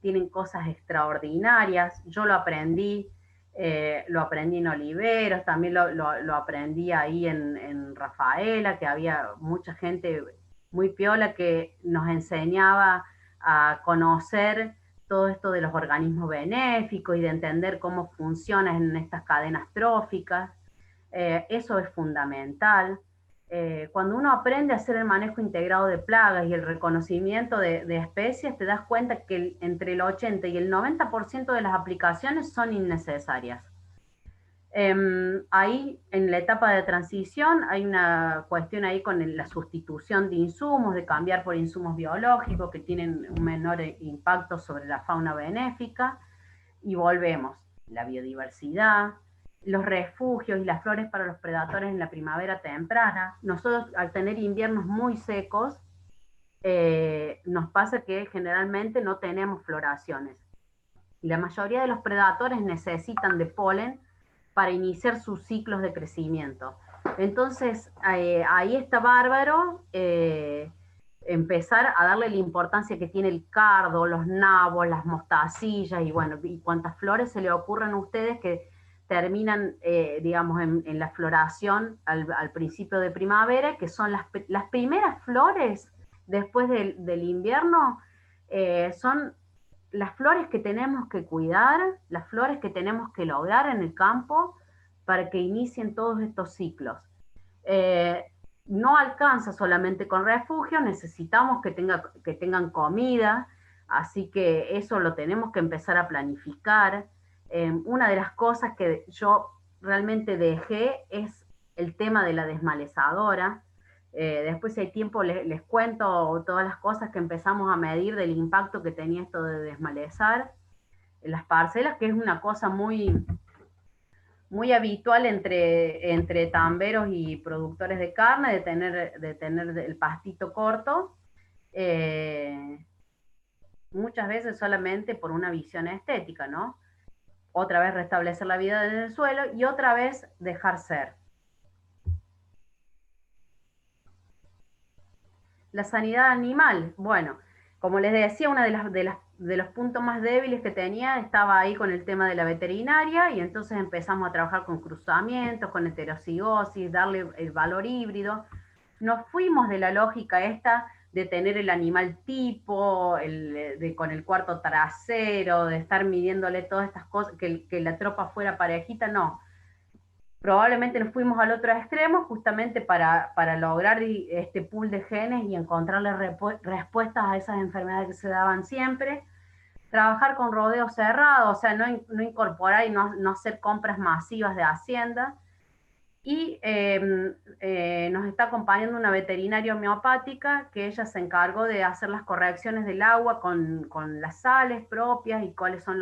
tienen cosas extraordinarias, yo lo aprendí en Oliveros, también lo aprendí ahí en Rafaela, que había mucha gente muy piola que nos enseñaba a conocer todo esto de los organismos benéficos y de entender cómo funcionan en estas cadenas tróficas. Eso es fundamental. Cuando uno aprende a hacer el manejo integrado de plagas y el reconocimiento de especies, te das cuenta que entre el 80 y el 90% de las aplicaciones son innecesarias. Ahí, en la etapa de transición, hay una cuestión ahí con la sustitución de insumos, de cambiar por insumos biológicos que tienen un menor impacto sobre la fauna benéfica, y volvemos. La biodiversidad, los refugios y las flores para los predadores en la primavera temprana. Nosotros, al tener inviernos muy secos, nos pasa que generalmente no tenemos floraciones. Y la mayoría de los predadores necesitan de polen para iniciar sus ciclos de crecimiento. Entonces, ahí está bárbaro empezar a darle la importancia que tiene el cardo, los nabos, las mostacillas, y bueno, y cuántas flores se le ocurren a ustedes que terminan, digamos, en la floración al principio de primavera, que son las primeras flores después del invierno, son las flores que tenemos que cuidar, las flores que tenemos que lograr en el campo para que inicien todos estos ciclos. Eh, no alcanza solamente con refugio, necesitamos que tengan comida, así que eso lo tenemos que empezar a planificar. Una de las cosas que yo realmente dejé es el tema de la desmalezadora. Después, si hay tiempo, les cuento todas las cosas que empezamos a medir del impacto que tenía esto de desmalezar en las parcelas, que es una cosa muy habitual entre tamberos y productores de carne, de tener el pastito corto, muchas veces solamente por una visión estética, ¿no? Otra vez restablecer la vida en el suelo y otra vez dejar ser. La sanidad animal, bueno, como les decía, uno de los puntos más débiles que tenía estaba ahí con el tema de la veterinaria, y entonces empezamos a trabajar con cruzamientos, con heterocigosis, darle el valor híbrido. Nos fuimos de la lógica esta de tener el animal tipo, con el cuarto trasero, de estar midiéndole todas estas cosas, que la tropa fuera parejita, no. Probablemente nos fuimos al otro extremo justamente para lograr este pool de genes y encontrarle respuestas a esas enfermedades que se daban siempre. Trabajar con rodeo cerrado, o sea, no incorporar y no hacer compras masivas de hacienda. Y nos está acompañando una veterinaria homeopática que ella se encargó de hacer las correcciones del agua con las sales propias y cuáles son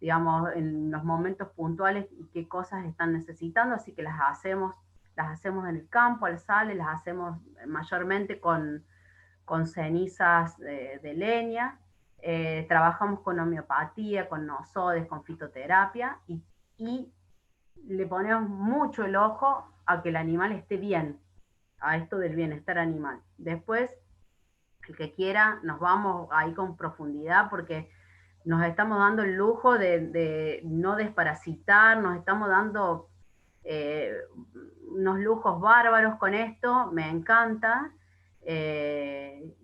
digamos, en los momentos puntuales y qué cosas están necesitando, así que las hacemos en el campo, las sales, las hacemos mayormente con cenizas de leña, trabajamos con homeopatía, con nosodes, con fitoterapia, y le ponemos mucho el ojo a que el animal esté bien, a esto del bienestar animal. Después, el que quiera, nos vamos ahí con profundidad porque nos estamos dando el lujo de no desparasitar, nos estamos dando unos lujos bárbaros con esto, me encanta.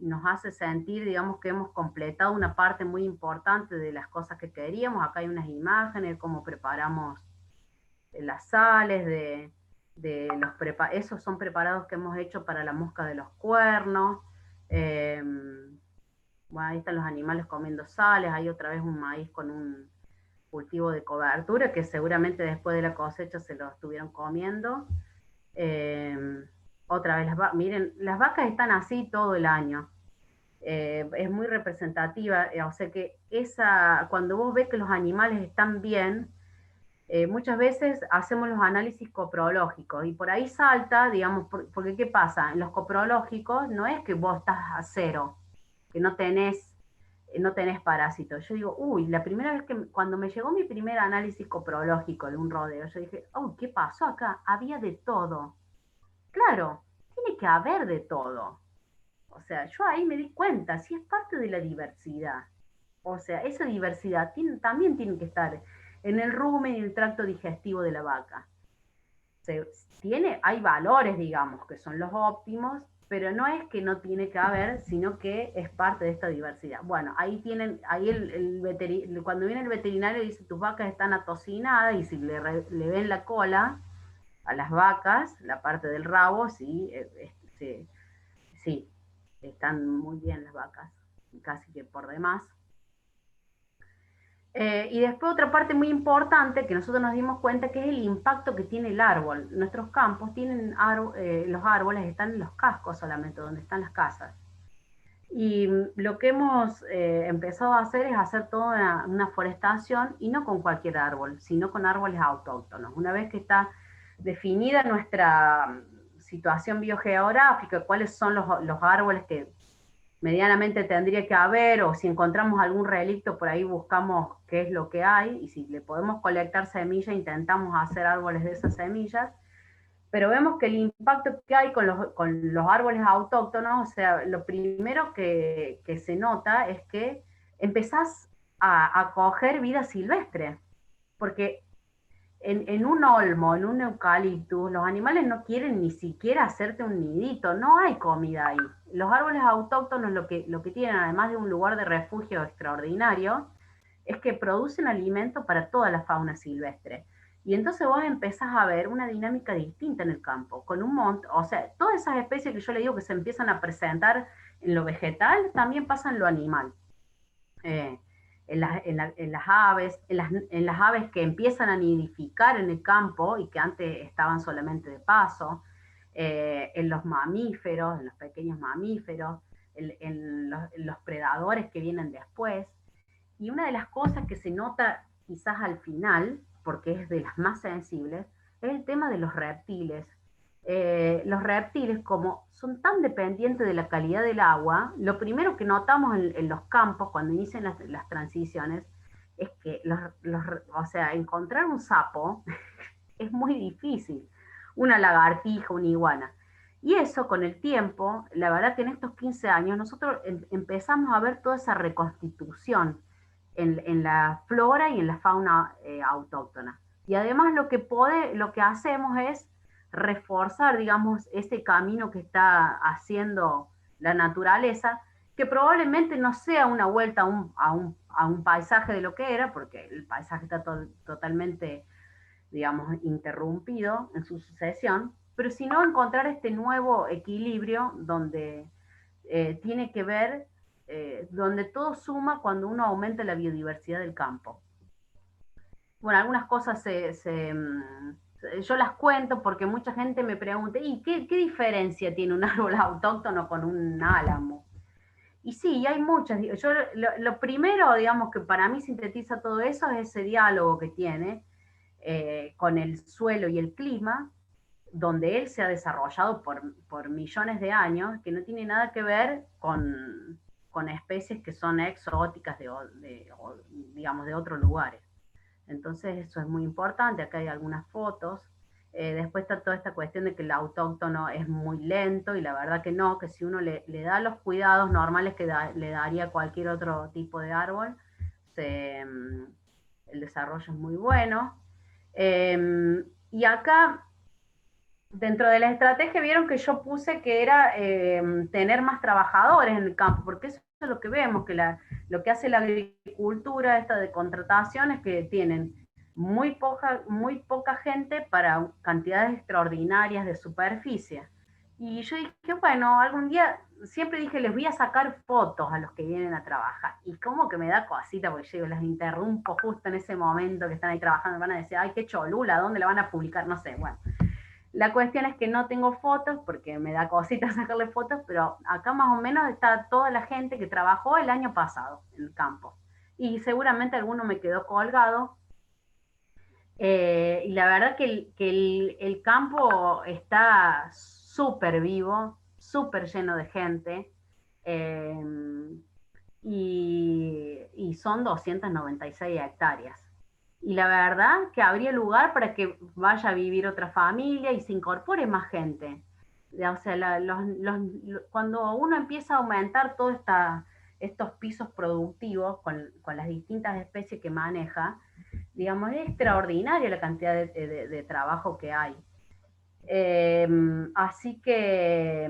Nos hace sentir, digamos, que hemos completado una parte muy importante de las cosas que queríamos. Acá hay unas imágenes de cómo preparamos las sales, esos son preparados que hemos hecho para la mosca de los cuernos. Bueno, ahí están los animales comiendo sales, hay otra vez un maíz con un cultivo de cobertura que seguramente después de la cosecha se lo estuvieron comiendo. Otra vez, miren, las vacas están así todo el año. Es muy representativa, o sea que cuando vos ves que los animales están bien, muchas veces hacemos los análisis coprológicos y por ahí salta, digamos, porque ¿qué pasa? En los coprológicos no es que vos estás a cero, que no tenés parásitos. Yo digo, uy, la primera vez cuando me llegó mi primer análisis coprológico de un rodeo, yo dije, oh, ¿qué pasó acá? Había de todo. Claro, tiene que haber de todo. O sea, yo ahí me di cuenta, si es parte de la diversidad. O sea, esa diversidad también tiene que estar en el rumen y el tracto digestivo de la vaca. Hay valores, digamos, que son los óptimos, pero no es que no tiene que haber, sino que es parte de esta diversidad. Bueno, ahí cuando viene el veterinario dice, tus vacas están atocinadas, y si le ven la cola a las vacas, la parte del rabo, sí, sí, están muy bien las vacas, casi que por demás. Y después otra parte muy importante que nosotros nos dimos cuenta, que es el impacto que tiene el árbol. Nuestros campos tienen los árboles están en los cascos solamente, donde están las casas. Y lo que hemos empezado a hacer es hacer toda una forestación, y no con cualquier árbol, sino con árboles autóctonos. Una vez que está definida nuestra situación biogeográfica, cuáles son los árboles que medianamente tendría que haber, o si encontramos algún relicto por ahí buscamos qué es lo que hay, y si le podemos colectar semillas intentamos hacer árboles de esas semillas. pero vemos que el impacto que hay con los árboles autóctonos, o sea, lo primero que se nota es que empezás a coger vida silvestre, porque en un olmo, en un eucaliptus, los animales no quieren ni siquiera hacerte un nidito, no hay comida ahí. Los árboles autóctonos lo que tienen, además de un lugar de refugio extraordinario, es que producen alimento para toda la fauna silvestre. Y entonces vos empezás a ver una dinámica distinta en el campo, con un montón, o sea, todas esas especies que yo le digo que se empiezan a presentar en lo vegetal, también pasan en lo animal. Eh, en las aves, en las aves que empiezan a nidificar en el campo y que antes estaban solamente de paso, en los mamíferos, en los pequeños mamíferos, en los predadores que vienen después. Y una de las cosas que se nota quizás al final, porque es de las más sensibles, es el tema de los reptiles. Los reptiles, como son tan dependientes de la calidad del agua, lo primero que notamos en los campos cuando inician las transiciones es que o sea, encontrar un sapo es muy difícil, una lagartija, una iguana. Y eso con el tiempo, la verdad que en estos 15 años nosotros empezamos a ver toda esa reconstitución en la flora y en la fauna autóctona. Y además lo que hacemos es reforzar, digamos, ese camino que está haciendo la naturaleza, que probablemente no sea una vuelta a un paisaje de lo que era, porque el paisaje está totalmente, digamos, interrumpido en su sucesión, pero sino encontrar este nuevo equilibrio donde tiene que ver, donde todo suma cuando uno aumenta la biodiversidad del campo. Bueno, algunas cosas yo las cuento porque mucha gente me pregunta, ¿y qué diferencia tiene un árbol autóctono con un álamo? Y sí, hay muchas. Yo, lo primero, digamos, que para mí sintetiza todo eso es ese diálogo que tiene con el suelo y el clima, donde él se ha desarrollado por millones de años, que no tiene nada que ver con especies que son exóticas digamos, de otros lugares. Entonces eso es muy importante, acá hay algunas fotos. Después está toda esta cuestión de que el autóctono es muy lento y la verdad que no, que si uno le da los cuidados normales que le daría cualquier otro tipo de árbol, el desarrollo es muy bueno. Y acá, dentro de la estrategia, vieron que yo puse que era tener más trabajadores en el campo, porque eso es lo que vemos, que lo que hace la agricultura esta de contratación es que tienen muy poca gente para cantidades extraordinarias de superficie. Y yo dije, bueno, algún día, siempre dije, les voy a sacar fotos a los que vienen a trabajar. Y como que me da cosita, porque yo las interrumpo justo en ese momento que están ahí trabajando, me van a decir, ay, qué cholula, ¿dónde la van a publicar? No sé, bueno. La cuestión es que no tengo fotos porque me da cosita sacarle fotos, pero acá más o menos está toda la gente que trabajó el año pasado en el campo. Y seguramente alguno me quedó colgado. Y la verdad que el campo está súper vivo, súper lleno de gente. eh, y son 296 hectáreas. Y la verdad que habría lugar para que vaya a vivir otra familia y se incorpore más gente. O sea, cuando uno empieza a aumentar todos estos pisos productivos con las distintas especies que maneja, digamos, es extraordinaria la cantidad de trabajo que hay. Así que,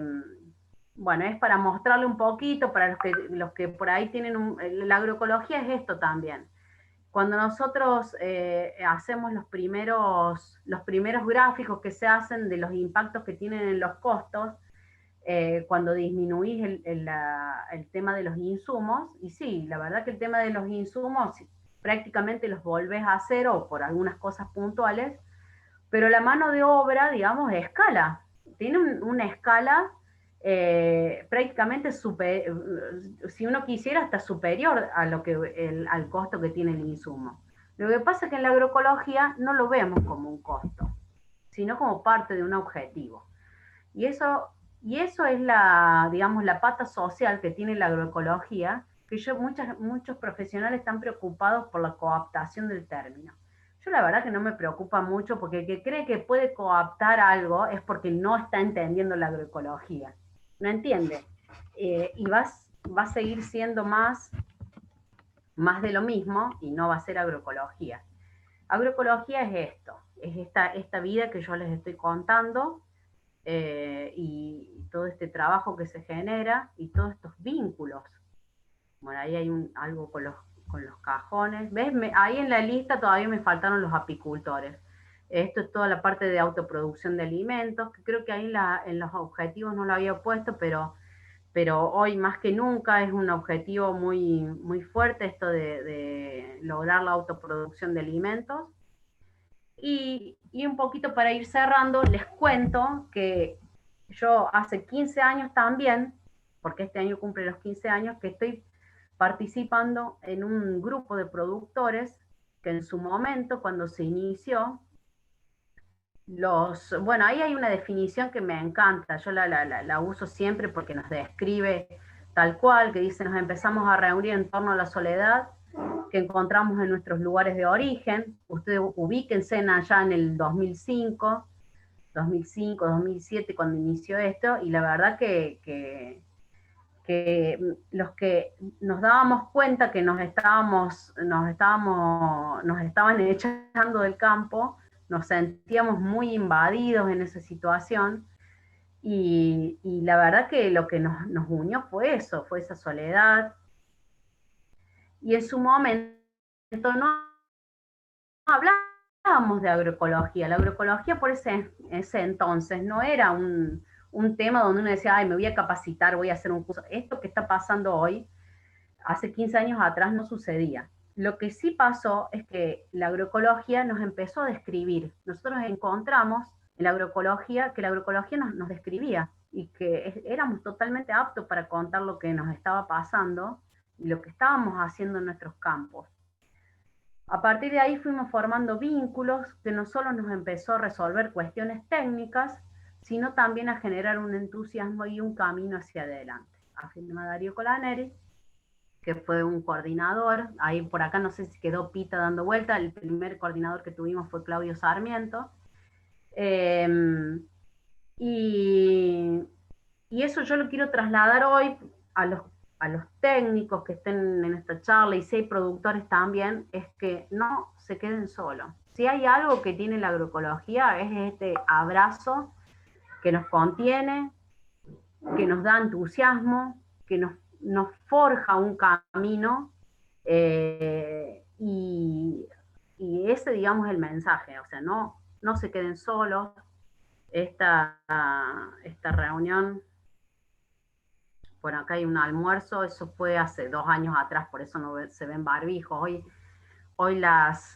bueno, es para mostrarle un poquito, para los que por ahí tienen la agroecología es esto también. Cuando nosotros hacemos los primeros gráficos que se hacen de los impactos que tienen en los costos, cuando disminuís el tema de los insumos, y sí, la verdad que el tema de los insumos prácticamente los volvés a cero por algunas cosas puntuales, pero la mano de obra, digamos, escala, tiene una escala prácticamente si uno quisiera, hasta superior a al costo que tiene el insumo. Lo que pasa es que en la agroecología no lo vemos como un costo, sino como parte de un objetivo. Y eso, y eso es digamos, la pata social que tiene la agroecología, que muchos profesionales están preocupados por la cooptación del término. Yo la verdad que no me preocupa mucho, porque el que cree que puede coaptar algo es porque no está entendiendo la agroecología. No entiende. Y va a seguir siendo más de lo mismo y no va a ser agroecología. Agroecología es esto, es esta vida que yo les estoy contando, y todo este trabajo que se genera y todos estos vínculos. Bueno, ahí hay algo con los cajones. ¿Ves? Ahí en la lista todavía me faltaron los apicultores. Esto es toda la parte de autoproducción de alimentos, que creo que ahí en los objetivos no lo había puesto, pero hoy más que nunca es un objetivo muy, muy fuerte esto de lograr la autoproducción de alimentos. Y un poquito para ir cerrando, les cuento que yo hace 15 años también, porque este año cumple los 15 años, que estoy participando en un grupo de productores que en su momento, cuando se inició, bueno, ahí hay una definición que me encanta, yo la uso siempre porque nos describe tal cual, que dice: nos empezamos a reunir en torno a la soledad que encontramos en nuestros lugares de origen. Ustedes ubíquense allá en el 2007, cuando inició esto, y la verdad que los que nos dábamos cuenta que nos estaban echando del campo, nos sentíamos muy invadidos en esa situación, y la verdad que lo que nos unió fue eso, fue esa soledad, y en su momento no hablábamos de agroecología. La agroecología por ese entonces no era un tema donde uno decía: ay, me voy a capacitar, voy a hacer un curso. Esto que está pasando hoy, hace 15 años atrás no sucedía. Lo que sí pasó es que la agroecología nos empezó a describir. Nosotros encontramos en la agroecología que la agroecología nos describía, y que éramos totalmente aptos para contar lo que nos estaba pasando y lo que estábamos haciendo en nuestros campos. A partir de ahí fuimos formando vínculos que no solo nos empezó a resolver cuestiones técnicas, sino también a generar un entusiasmo y un camino hacia adelante. Afirma Darío Colaneri, que fue un coordinador. Ahí por acá no sé si quedó Pita dando vuelta. El primer coordinador que tuvimos fue Claudio Sarmiento. Eh, y, y eso yo lo quiero trasladar hoy a los técnicos que estén en esta charla, y si hay productores también, es que no se queden solos. Si hay algo que tiene la agroecología, es este abrazo que nos contiene, que nos da entusiasmo, que nos forja un camino, y ese, digamos, es el mensaje. O sea, no se queden solos. Esta reunión, bueno, acá hay un almuerzo, eso fue hace 2 años atrás, por eso no se ven barbijos. Hoy las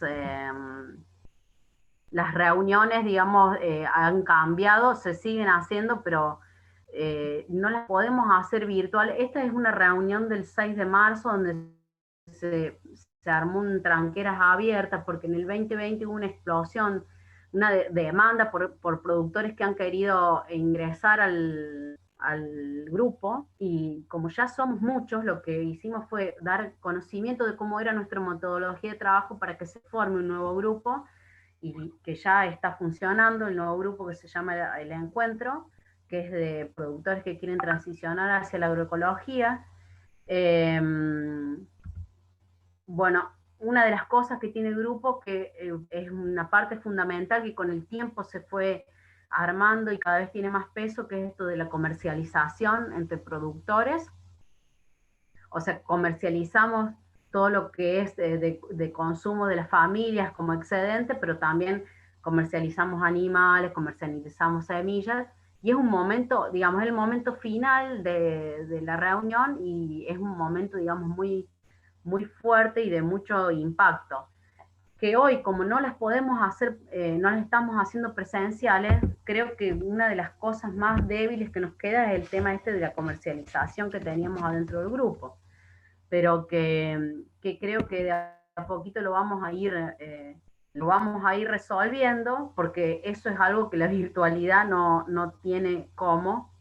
reuniones, digamos, han cambiado, se siguen haciendo, pero no las podemos hacer virtual. Esta es una reunión del 6 de marzo donde se armó un tranqueras abiertas, porque en el 2020 hubo una explosión, una demanda por productores que han querido ingresar al grupo, y como ya somos muchos, lo que hicimos fue dar conocimiento de cómo era nuestra metodología de trabajo para que se forme un nuevo grupo, y que ya está funcionando el nuevo grupo que se llama El Encuentro, que es de productores que quieren transicionar hacia la agroecología. Eh, bueno, una de las cosas que tiene el grupo, que es una parte fundamental que con el tiempo se fue armando y cada vez tiene más peso, que es esto de la comercialización entre productores. O sea, comercializamos todo lo que es de consumo de las familias como excedente, pero también comercializamos animales, comercializamos semillas, y es un momento, digamos, el momento final de la reunión, y es un momento, digamos, muy, muy fuerte y de mucho impacto, que hoy, como no las podemos hacer, no las estamos haciendo presenciales, creo que una de las cosas más débiles que nos queda es el tema este de la comercialización que teníamos adentro del grupo, pero que creo que de a poquito lo vamos a ir resolviendo, porque eso es algo que la virtualidad no tiene cómo.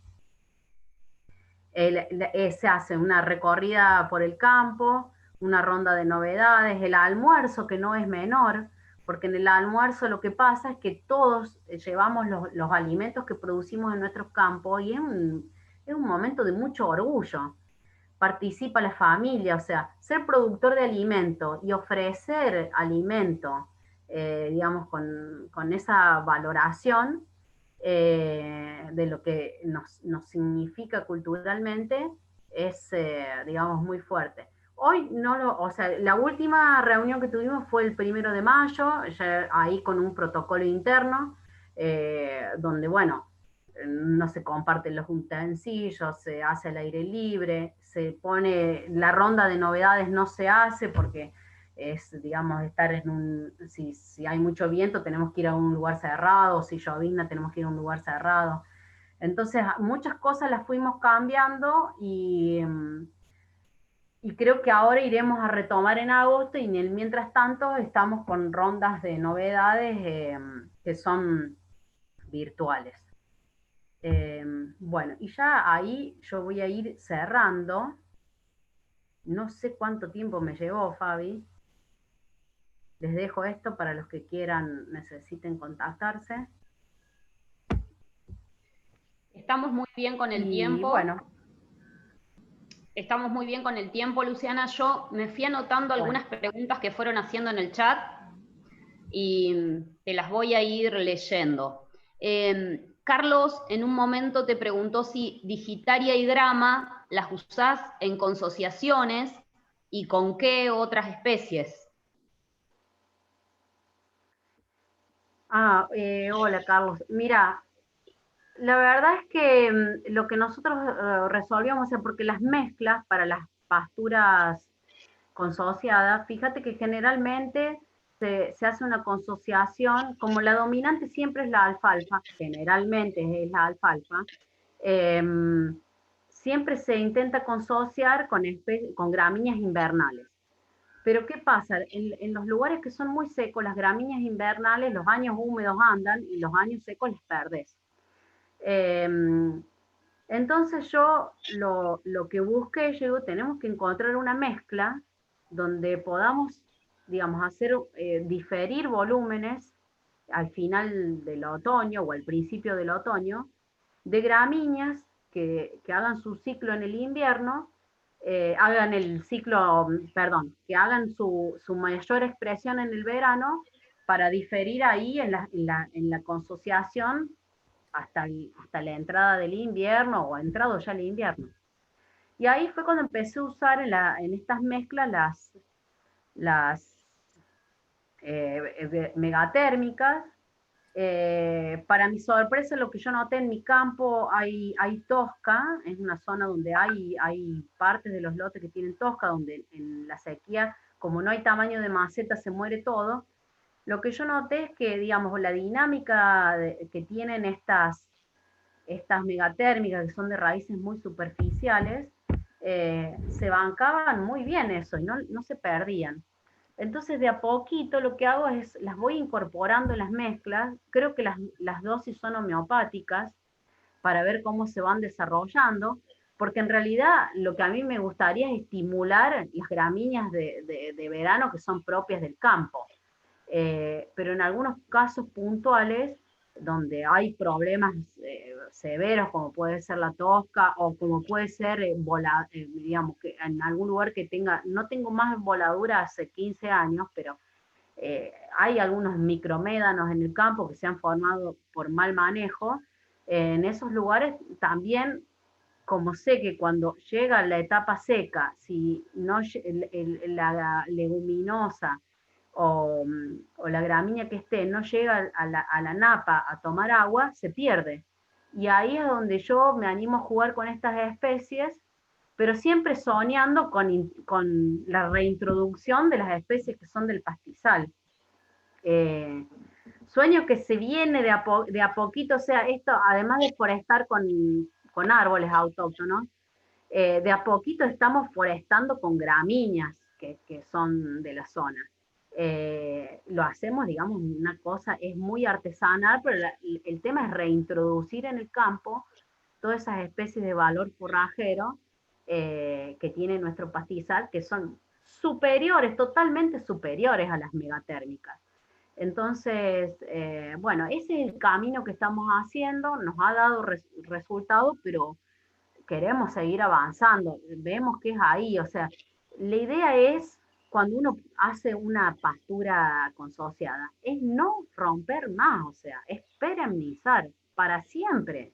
Se hace una recorrida por el campo, una ronda de novedades, el almuerzo, que no es menor, porque en el almuerzo lo que pasa es que todos llevamos los alimentos que producimos en nuestros campos y es un momento de mucho orgullo. Participa la familia, o sea, ser productor de alimento y ofrecer alimento, digamos, con esa valoración de lo que nos significa culturalmente, es, digamos, muy fuerte. Hoy no lo, o sea, la última reunión que tuvimos fue el 1 de mayo, ya ahí con un protocolo interno, donde, bueno, no se comparten los utensilios, se hace al aire libre, se pone, la ronda de novedades no se hace porque es, digamos, estar en un, si hay mucho viento tenemos que ir a un lugar cerrado, si llovizna tenemos que ir a un lugar cerrado. Entonces, muchas cosas las fuimos cambiando y creo que ahora iremos a retomar en agosto y mientras tanto estamos con rondas de novedades que son virtuales. Bueno, y ya ahí yo voy a ir cerrando. No sé cuánto tiempo me llevó, Fabi. Les dejo esto para los que quieran, necesiten contactarse. Estamos muy bien con el Y tiempo. bueno. Estamos muy bien con el tiempo, Luciana. Yo me fui anotando algunas preguntas que fueron haciendo en el chat y te las voy a ir leyendo. Carlos en un momento te preguntó si digitaria y grama las usás en consociaciones y con qué otras especies. Hola Carlos. Mira, la verdad es que lo que nosotros resolvíamos, o sea, porque las mezclas para las pasturas consociadas, fíjate que generalmente se hace una consociación, como la dominante siempre es la alfalfa, generalmente es la alfalfa, siempre se intenta consociar con gramíneas invernales. Pero ¿qué pasa? En los lugares que son muy secos, las gramíneas invernales, los años húmedos andan y los años secos las perdés. Eh, entonces yo lo que busqué, yo digo, tenemos que encontrar una mezcla donde podamos, digamos, hacer, diferir volúmenes al final del otoño o al principio del otoño, de gramíneas que hagan su ciclo en el invierno, hagan el ciclo, perdón, que hagan su mayor expresión en el verano para diferir ahí en la consociación hasta la entrada del invierno o entrado ya el invierno. Y ahí fue cuando empecé a usar en estas mezclas las megatérmicas. Para mi sorpresa, lo que yo noté en mi campo, hay tosca, es una zona donde hay partes de los lotes que tienen tosca, donde en la sequía, como no hay tamaño de maceta, se muere todo. Lo que yo noté es que, digamos, la dinámica que tienen estas megatérmicas, que son de raíces muy superficiales, se bancaban muy bien eso y no se perdían. Entonces, de a poquito lo que hago es, las voy incorporando en las mezclas, creo que las dosis son homeopáticas para ver cómo se van desarrollando, porque en realidad lo que a mí me gustaría es estimular las gramíneas de verano que son propias del campo. Pero en algunos casos puntuales, donde hay problemas severos, como puede ser la tosca, o como puede ser, digamos, que en algún lugar que tenga, no tengo más voladura hace 15 años, pero hay algunos micromédanos en el campo que se han formado por mal manejo. En esos lugares también, como sé que cuando llega la etapa seca, si no la leguminosa o la gramínea que esté no llega a la napa a tomar agua, se pierde. Y ahí es donde yo me animo a jugar con estas especies, pero siempre soñando con la reintroducción de las especies que son del pastizal. Eh, Sueño que se viene de a poquito, o sea, esto, además de forestar con árboles autóctonos, de a poquito estamos forestando con gramíneas que son de la zona. Lo hacemos, digamos, una cosa, es muy artesanal, pero el tema es reintroducir en el campo todas esas especies de valor forrajero que tiene nuestro pastizal, que son superiores, totalmente superiores a las megatérmicas. Entonces, bueno, ese es el camino que estamos haciendo, nos ha dado resultados, pero queremos seguir avanzando, vemos que es ahí, o sea, la idea es, cuando uno hace una pastura consociada, es no romper más, o sea, es perennizar para siempre,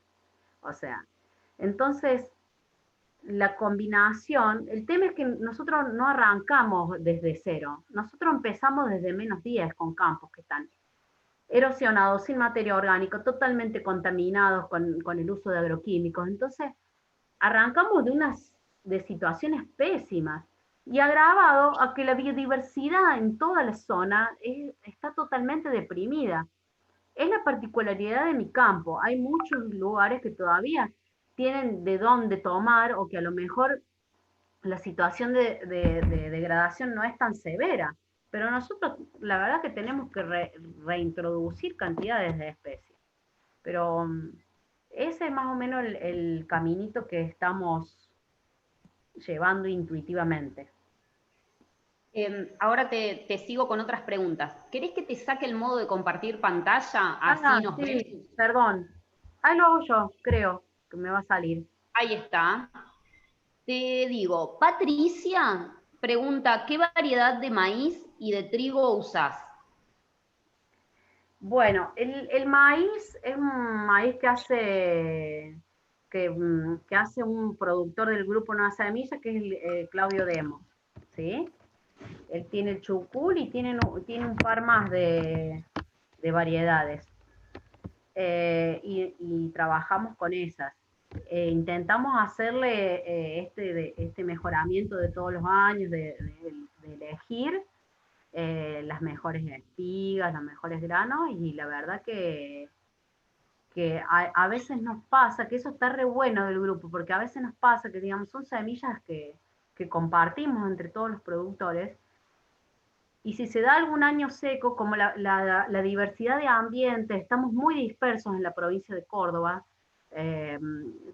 o sea, entonces la combinación, el tema es que nosotros no arrancamos desde cero, nosotros empezamos desde -10 con campos que están erosionados, sin materia orgánica, totalmente contaminados con el uso de agroquímicos. Entonces, arrancamos de situaciones pésimas y agravado a que la biodiversidad en toda la zona está totalmente deprimida. Es la particularidad de mi campo. Hay muchos lugares que todavía tienen de dónde tomar o que a lo mejor la situación de degradación no es tan severa. Pero nosotros, la verdad que tenemos que reintroducir cantidades de especies. Pero ese es más o menos el caminito que estamos llevando intuitivamente. Ahora te sigo con otras preguntas. ¿Querés que te saque el modo de compartir pantalla? Así nos vemos. Sí, perdón. Ahí lo hago yo, creo que me va a salir. Ahí está. Te digo, Patricia pregunta, ¿qué variedad de maíz y de trigo usás? Bueno, el maíz es un maíz que hace un productor del grupo Nueva Semilla, que es Claudio Demo, ¿sí? Él tiene el chucul y tiene un par más de variedades. Y trabajamos con esas. Intentamos hacerle este mejoramiento de todos los años, de elegir las mejores espigas, los mejores granos, y la verdad que a veces nos pasa, que eso está re bueno del grupo, porque a veces nos pasa que, digamos, son semillas que compartimos entre todos los productores, y si se da algún año seco, como la diversidad de ambientes, estamos muy dispersos en la provincia de Córdoba, eh,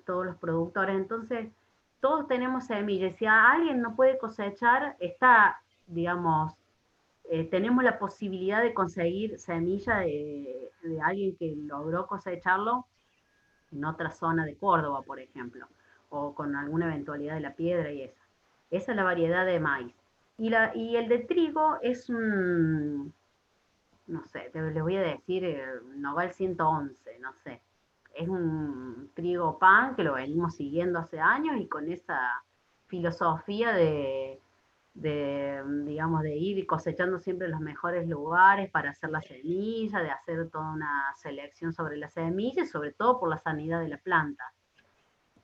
todos los productores, entonces todos tenemos semillas. Si alguien no puede cosechar, está, digamos, tenemos la posibilidad de conseguir semilla de alguien que logró cosecharlo en otra zona de Córdoba, por ejemplo, o con alguna eventualidad de la piedra y esa. Esa es la variedad de maíz. Y el de trigo es un, no sé, les voy a decir, Noval 111, no sé. Es un trigo pan que lo venimos siguiendo hace años y con esa filosofía digamos, de ir cosechando siempre los mejores lugares para hacer la semilla, de hacer toda una selección sobre la semilla y sobre todo por la sanidad de la planta.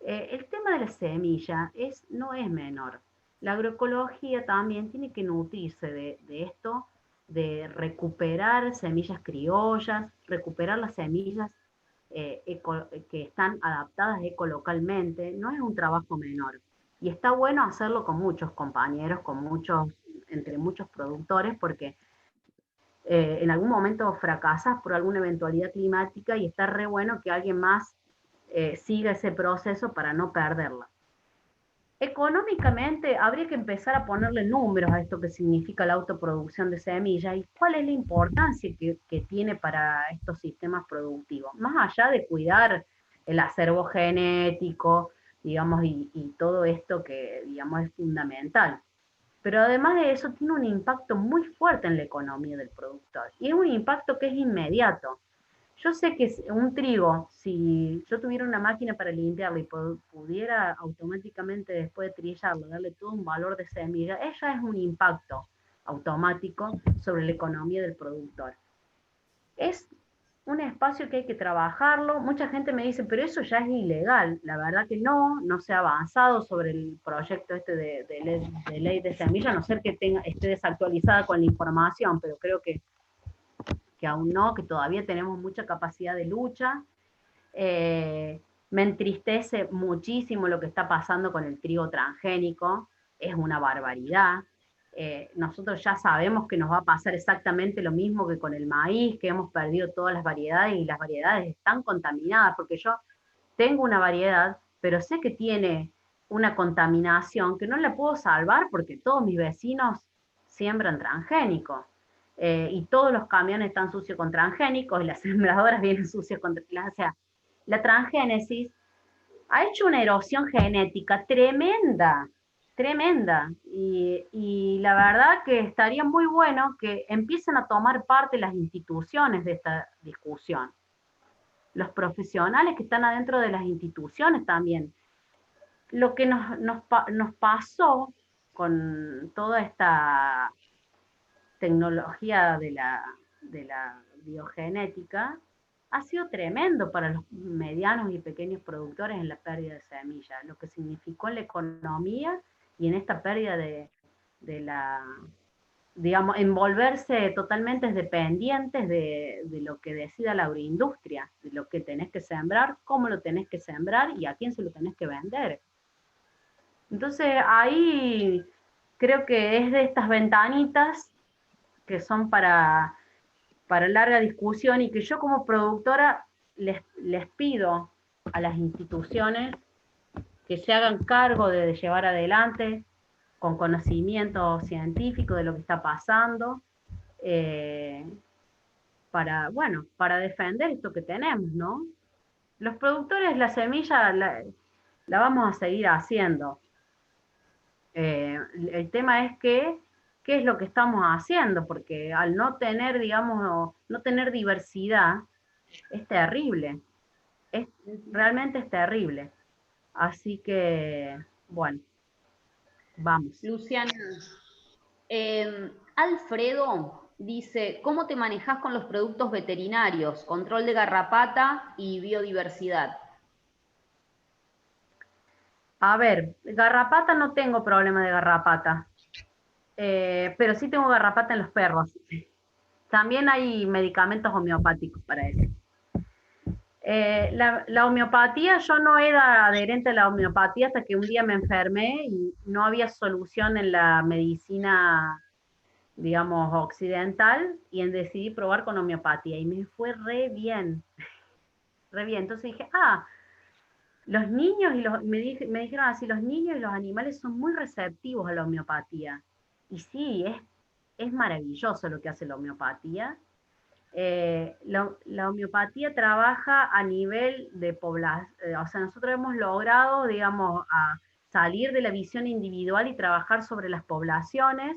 El tema de la semilla no es menor. La agroecología también tiene que nutrirse de esto, de recuperar semillas criollas, recuperar las semillas que están adaptadas ecolocalmente. No es un trabajo menor. Y está bueno hacerlo con muchos compañeros, entre muchos productores, porque en algún momento fracasas por alguna eventualidad climática y está re bueno que alguien más siga ese proceso para no perderla. Económicamente habría que empezar a ponerle números a esto que significa la autoproducción de semillas y cuál es la importancia que tiene para estos sistemas productivos, más allá de cuidar el acervo genético, digamos, y todo esto que, digamos, es fundamental. Pero además de eso, tiene un impacto muy fuerte en la economía del productor. Y es un impacto que es inmediato. Yo sé que un trigo, si yo tuviera una máquina para limpiarlo y pudiera automáticamente después de trillarlo, darle todo un valor de semilla, ella es un impacto automático sobre la economía del productor. Es un espacio que hay que trabajarlo. Mucha gente me dice, pero eso ya es ilegal. La verdad que no se ha avanzado sobre el proyecto este de ley de semilla, a no ser que esté desactualizada con la información, pero creo que aún no, que todavía tenemos mucha capacidad de lucha. Me entristece muchísimo lo que está pasando con el trigo transgénico, es una barbaridad. Nosotros ya sabemos que nos va a pasar exactamente lo mismo que con el maíz, que hemos perdido todas las variedades y las variedades están contaminadas, porque yo tengo una variedad, pero sé que tiene una contaminación que no la puedo salvar porque todos mis vecinos siembran transgénico. y todos los camiones están sucios con transgénicos, y las sembradoras vienen sucias con... O sea, la transgénesis ha hecho una erosión genética tremenda, tremenda. Y la verdad que estaría muy bueno que empiecen a tomar parte las instituciones de esta discusión. Los profesionales que están adentro de las instituciones también. Lo que nos pasó con toda esta tecnología de la biogenética ha sido tremendo para los medianos y pequeños productores en la pérdida de semillas, lo que significó en la economía y en esta pérdida de la, digamos, envolverse totalmente dependientes de lo que decida la agroindustria, de lo que tenés que sembrar, cómo lo tenés que sembrar y a quién se lo tenés que vender. Entonces ahí creo que es de estas ventanitas que son para larga discusión y que yo como productora les pido a las instituciones que se hagan cargo de llevar adelante con conocimiento científico de lo que está pasando, eh, bueno, para defender esto que tenemos, ¿no? Los productores, la semilla la vamos a seguir haciendo. El tema es que, qué es lo que estamos haciendo, porque al no tener, digamos, no tener diversidad, es terrible, es, realmente es terrible. Así que, bueno, vamos. Luciana, Alfredo dice, ¿cómo te manejas con los productos veterinarios, control de garrapata y biodiversidad? A ver, garrapata no tengo problema de garrapata, pero sí tengo garrapata en los perros. También hay medicamentos homeopáticos para eso. La homeopatía, yo no era adherente a la homeopatía hasta que un día me enfermé y no había solución en la medicina, digamos, occidental, y decidí probar con homeopatía y me fue re bien, re bien. Entonces dije, los niños y me dijeron así, los niños y los animales son muy receptivos a la homeopatía. Y sí, es maravilloso lo que hace la homeopatía. La homeopatía trabaja a nivel de población, o sea, nosotros hemos logrado, digamos, salir de la visión individual y trabajar sobre las poblaciones.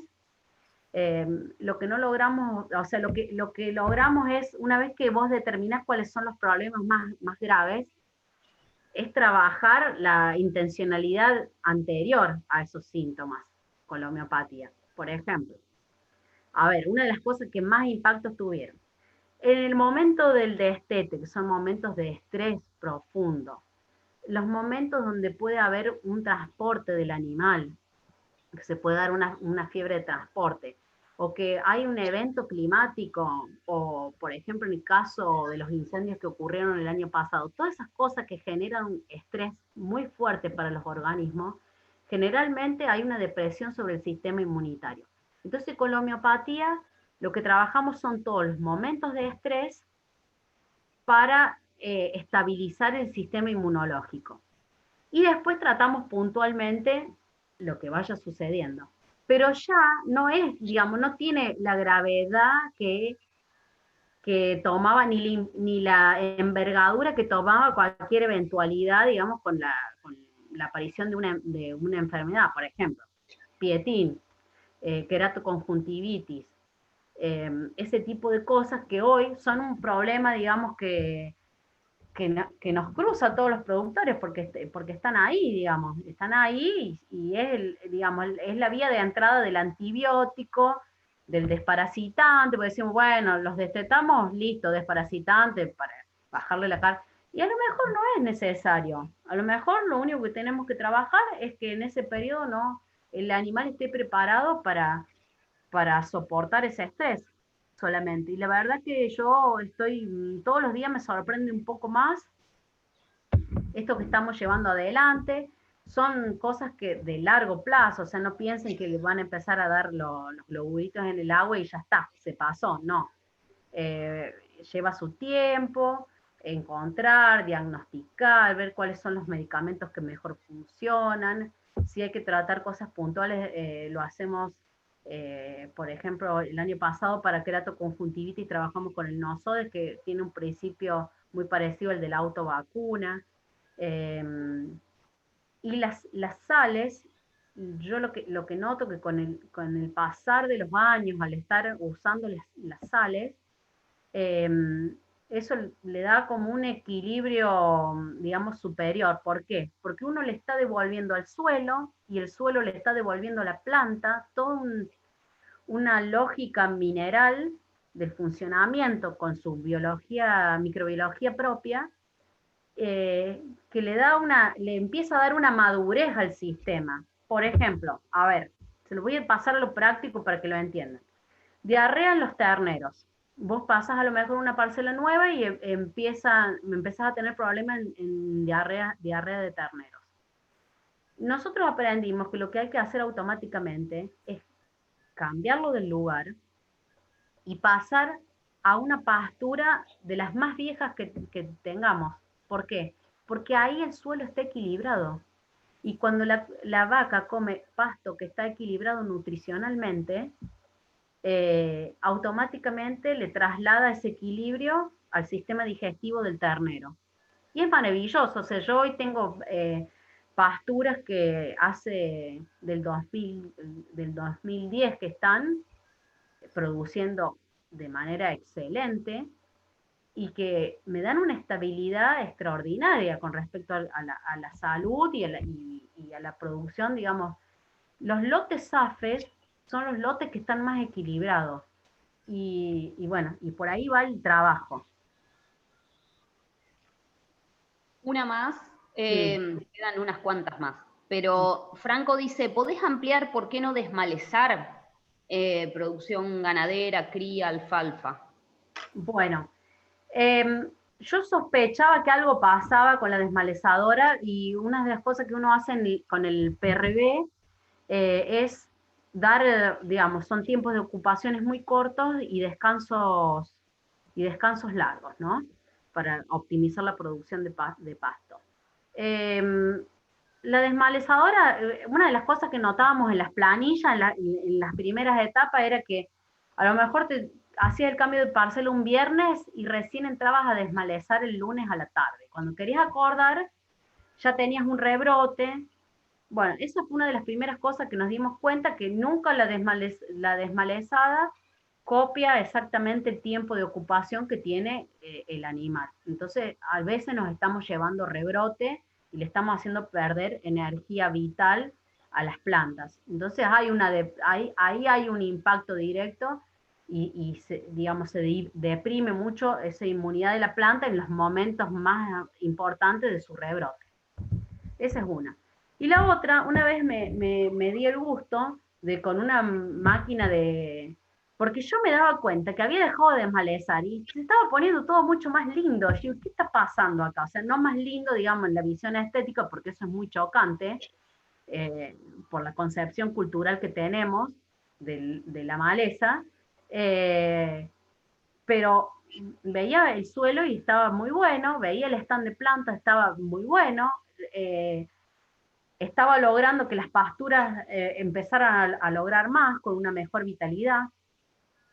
Lo que no logramos, o sea, lo que logramos es, una vez que vos determinás cuáles son los problemas más graves, es trabajar la intencionalidad anterior a esos síntomas con la homeopatía. Por ejemplo, a ver, una de las cosas que más impactos tuvieron. En el momento del destete, que son momentos de estrés profundo, los momentos donde puede haber un transporte del animal, que se puede dar una fiebre de transporte, o que hay un evento climático, o por ejemplo en el caso de los incendios que ocurrieron el año pasado, todas esas cosas que generan un estrés muy fuerte para los organismos, generalmente hay una depresión sobre el sistema inmunitario. Entonces con la homeopatía lo que trabajamos son todos los momentos de estrés para estabilizar el sistema inmunológico. Y después tratamos puntualmente lo que vaya sucediendo. Pero ya no es, digamos, no tiene la gravedad que tomaba, ni la envergadura que tomaba cualquier eventualidad, digamos, con la aparición de una enfermedad, por ejemplo, pietín, queratoconjuntivitis, ese tipo de cosas que hoy son un problema, digamos, que nos cruza a todos los productores porque están ahí, digamos, están ahí y es, digamos, es la vía de entrada del antibiótico, del desparasitante, porque decimos, bueno, los destetamos, listo, desparasitante para bajarle la carga. Y a lo mejor no es necesario. A lo mejor lo único que tenemos que trabajar es que en ese periodo no, el animal esté preparado para soportar ese estrés solamente. Y la verdad que yo todos los días me sorprende un poco más esto que estamos llevando adelante. Son cosas que de largo plazo, o sea, no piensen que les van a empezar a dar los globulitos en el agua y ya está, se pasó, no. Eh, Lleva su tiempo, encontrar, diagnosticar, ver cuáles son los medicamentos que mejor funcionan. Si hay que tratar cosas puntuales, lo hacemos Por ejemplo, el año pasado para queratoconjuntivitis trabajamos con el nosodes, que tiene un principio muy parecido al de la autovacuna. Y las sales, yo lo que noto que con el pasar de los años, al estar usando las sales, eh, eso le da como un equilibrio, digamos, superior. ¿Por qué? Porque uno le está devolviendo al suelo y el suelo le está devolviendo a la planta toda una lógica mineral del funcionamiento con su biología, microbiología propia, que le empieza a dar una madurez al sistema. Por ejemplo, a ver, se lo voy a pasar a lo práctico para que lo entiendan. Diarrea en los terneros. Vos pasas a lo mejor una parcela nueva y empezás a tener problemas en diarrea de terneros. Nosotros aprendimos que lo que hay que hacer automáticamente es cambiarlo del lugar y pasar a una pastura de las más viejas que tengamos. ¿Por qué? Porque ahí el suelo está equilibrado. Y cuando la vaca come pasto que está equilibrado nutricionalmente, automáticamente le traslada ese equilibrio al sistema digestivo del ternero. Y es maravilloso. O sea, yo hoy tengo pasturas que hace del 2010 que están produciendo de manera excelente y que me dan una estabilidad extraordinaria con respecto a la salud y a la producción, digamos. Los lotes SAFES son los lotes que están más equilibrados. Y bueno, y por ahí va el trabajo. Una más, Sí. quedan unas cuantas más. Pero Franco dice, ¿podés ampliar por qué no desmalezar producción ganadera, cría, alfalfa? Bueno, yo sospechaba que algo pasaba con la desmalezadora y una de las cosas que uno hace con el PRB es dar, digamos, son tiempos de ocupaciones muy cortos y descansos largos, ¿no? Para optimizar la producción de pasto. La desmalezadora, una de las cosas que notábamos en las planillas, en las primeras etapas, era que a lo mejor te hacías el cambio de parcela un viernes y recién entrabas a desmalezar el lunes a la tarde. Cuando querías acordar, ya tenías un rebrote. Bueno, esa fue una de las primeras cosas que nos dimos cuenta, que nunca la desmalezada copia exactamente el tiempo de ocupación que tiene el animal. Entonces, a veces nos estamos llevando rebrote y le estamos haciendo perder energía vital a las plantas. Entonces, ahí hay un impacto directo y digamos, se deprime mucho esa inmunidad de la planta en los momentos más importantes de su rebrote. Esa es una. Y la otra, una vez me di el gusto de con una máquina de... Porque yo me daba cuenta que había dejado de desmalezar y se estaba poniendo todo mucho más lindo. Yo, ¿qué está pasando acá? O sea, no más lindo, digamos, en la visión estética, porque eso es muy chocante, por la concepción cultural que tenemos de la maleza, pero veía el suelo y estaba muy bueno, veía el stand de plantas, estaba muy bueno, estaba logrando que las pasturas empezaran a lograr más, con una mejor vitalidad.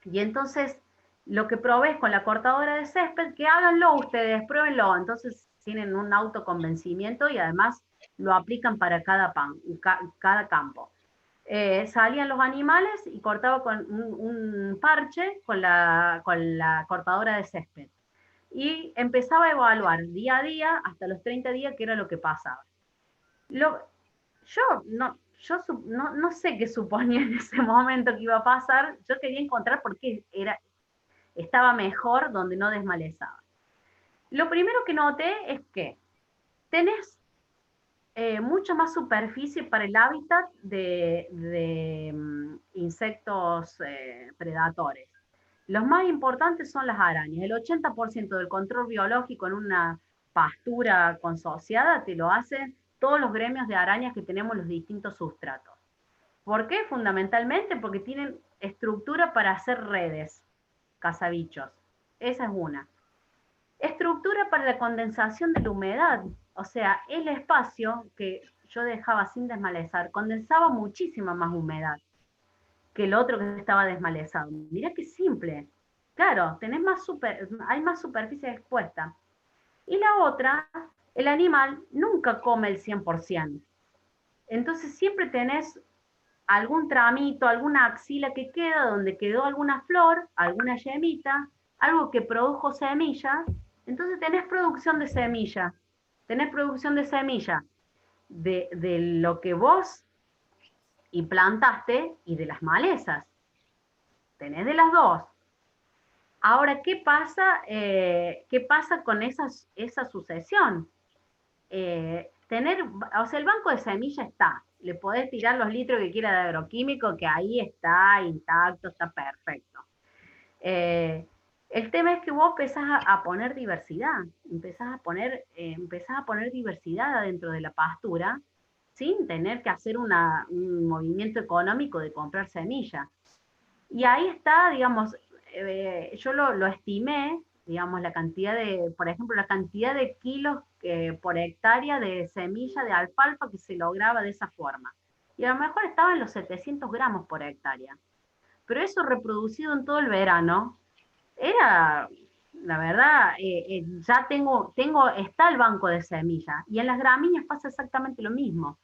Y entonces lo que probé es con la cortadora de césped, que háganlo ustedes, pruébenlo. Entonces tienen un autoconvencimiento y además lo aplican para cada campo. Salían los animales y cortaba con un parche con la cortadora de césped. Y empezaba a evaluar día a día, hasta los 30 días, qué era lo que pasaba. Lo, yo no sé qué suponía en ese momento que iba a pasar. Yo quería encontrar por qué estaba mejor donde no desmalezaba. Lo primero que noté es que tenés mucha más superficie para el hábitat de insectos predatores. Los más importantes son las arañas. El 80% del control biológico en una pastura consociada te lo hacen todos los gremios de arañas que tenemos en los distintos sustratos. ¿Por qué? Fundamentalmente porque tienen estructura para hacer redes, cazabichos. Esa es una. Estructura para la condensación de la humedad. O sea, el espacio que yo dejaba sin desmalezar condensaba muchísima más humedad. que el otro que estaba desmalezado. Mirá qué simple. Claro, hay más superficie expuesta. Y la otra, el animal nunca come el 100%. Entonces siempre tenés algún tramito, alguna axila que queda donde quedó alguna flor, alguna yemita, algo que produjo semillas. Entonces tenés producción de semilla. Tenés producción de semilla de lo que vos implantaste y de las malezas. Tenés de las dos. Ahora, ¿qué pasa con esa sucesión? O sea, el banco de semilla está. Le podés tirar los litros que quiera de agroquímico, que ahí está intacto, está perfecto. El tema es que vos empezás a poner diversidad, empezás a poner diversidad adentro de la pastura, sin tener que hacer un movimiento económico de comprar semillas. Y ahí está, digamos, yo lo estimé, digamos, por ejemplo, la cantidad de kilos por hectárea de semilla de alfalfa que se lograba de esa forma. Y a lo mejor estaba en los 700 gramos por hectárea. Pero eso reproducido en todo el verano, era, la verdad, ya está el banco de semillas. Y en las gramíneas pasa exactamente lo mismo.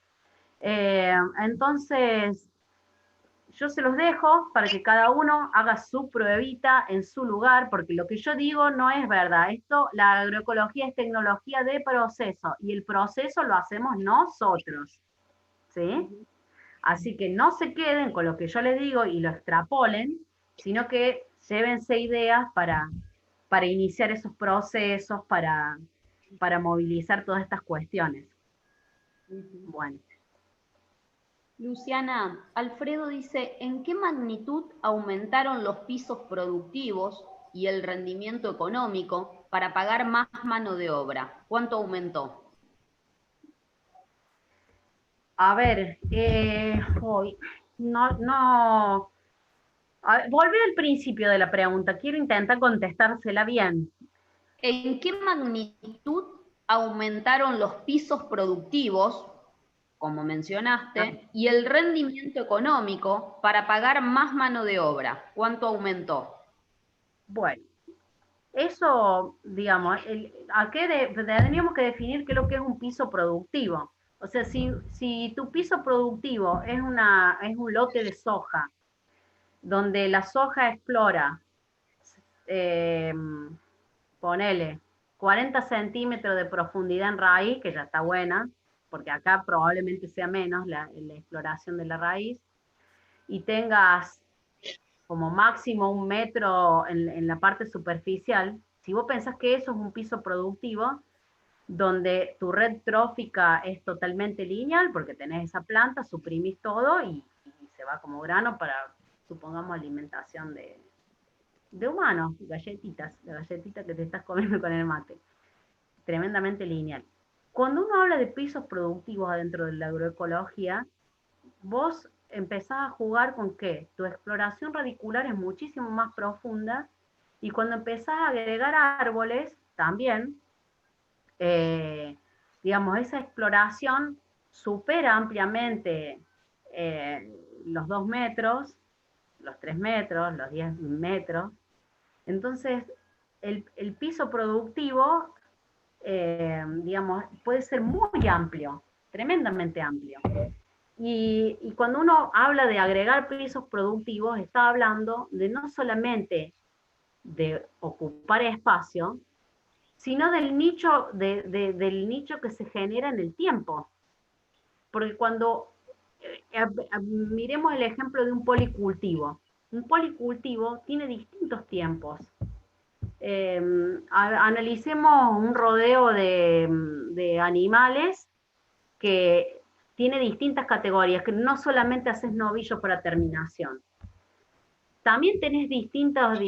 Entonces, yo se los dejo para que cada uno haga su pruebita en su lugar, porque lo que yo digo no es verdad. La agroecología es tecnología de proceso, y el proceso lo hacemos nosotros, ¿sí? Así que no se queden con lo que yo les digo y lo extrapolen, sino que llévense ideas para iniciar esos procesos, para movilizar todas estas cuestiones. Bueno. Luciana, Alfredo dice, ¿en qué magnitud aumentaron los pisos productivos y el rendimiento económico para pagar más mano de obra? ¿Cuánto aumentó? A ver, hoy no. A ver, volví al principio de la pregunta, quiero intentar contestársela bien. ¿En qué magnitud aumentaron los pisos productivos, como mencionaste, y el rendimiento económico para pagar más mano de obra? ¿Cuánto aumentó? Bueno, eso, digamos, tendríamos que definir qué es lo que es un piso productivo. O sea, si tu piso productivo es un lote de soja, donde la soja explora, eh, ponele, 40 centímetros de profundidad en raíz, que ya está buena, porque acá probablemente sea menos la exploración de la raíz, y tengas como máximo 1 metro en la parte superficial, si vos pensás que eso es un piso productivo, donde tu red trófica es totalmente lineal, porque tenés esa planta, suprimís todo y se va como grano para, supongamos, alimentación de humanos, galletitas, la galletita que te estás comiendo con el mate. Tremendamente lineal. Cuando uno habla de pisos productivos adentro de la agroecología, vos empezás a jugar con qué? Tu exploración radicular es muchísimo más profunda, y cuando empezás a agregar árboles, también, digamos, esa exploración supera ampliamente los 2 metros, los 3 metros, los 10 metros. Entonces, el piso productivo, digamos, puede ser muy amplio, tremendamente amplio. Y cuando uno habla de agregar pisos productivos, está hablando de no solamente de ocupar espacio, sino del nicho que se genera en el tiempo. Porque cuando miremos el ejemplo de un policultivo tiene distintos tiempos. Analicemos un rodeo de animales que tiene distintas categorías, que no solamente haces novillos para terminación. También tenés distintas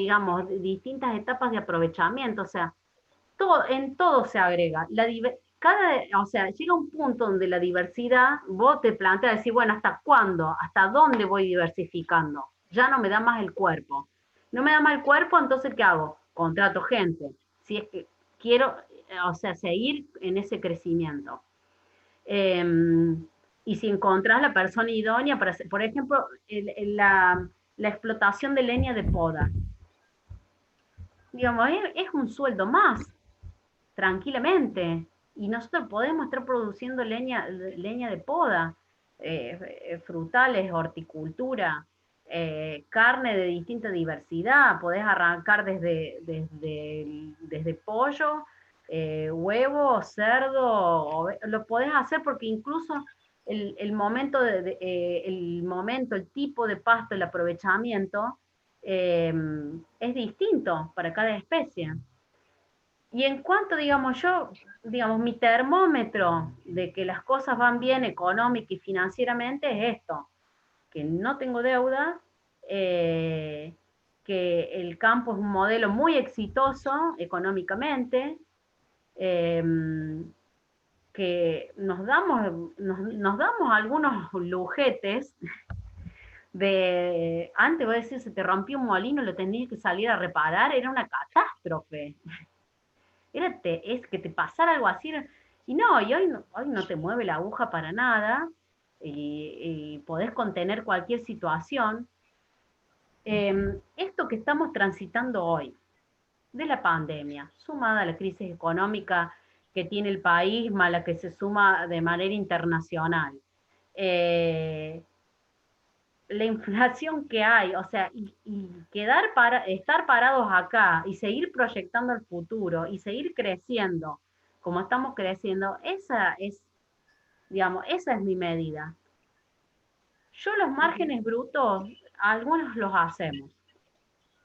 etapas de aprovechamiento, o sea, en todo se agrega. O sea, llega un punto donde la diversidad, vos te planteas decir, bueno, ¿hasta cuándo? ¿Hasta dónde voy diversificando? Ya no me da más el cuerpo. No me da más el cuerpo, entonces, ¿qué hago? Contrato gente. Si es que quiero, o sea, seguir en ese crecimiento. y si encontrás la persona idónea para hacer, por ejemplo, la explotación de leña de poda. Digamos, es un sueldo más, tranquilamente. Y nosotros podemos estar produciendo leña de poda, frutales, horticultura, carne de distinta diversidad. Podés arrancar desde pollo, huevo, cerdo, lo podés hacer porque incluso el momento, el tipo de pasto, el aprovechamiento, es distinto para cada especie. Y en cuanto, digamos, digamos, mi termómetro de que las cosas van bien económica y financieramente es esto, que no tengo deuda, que el campo es un modelo muy exitoso económicamente, eh, que nos damos algunos lujetes de, antes voy a decir, se te rompió un molino, lo tenías que salir a reparar, era una catástrofe. Es que te pasara algo así, y no, hoy no te mueve la aguja para nada, y podés contener cualquier situación. Esto que estamos transitando hoy, de la pandemia, sumada a la crisis económica que tiene el país, más la que se suma de manera internacional, eh, la inflación que hay, o sea, y estar parados acá y seguir proyectando el futuro y seguir creciendo como estamos creciendo, digamos, esa es mi medida. Yo los márgenes brutos, algunos los hacemos,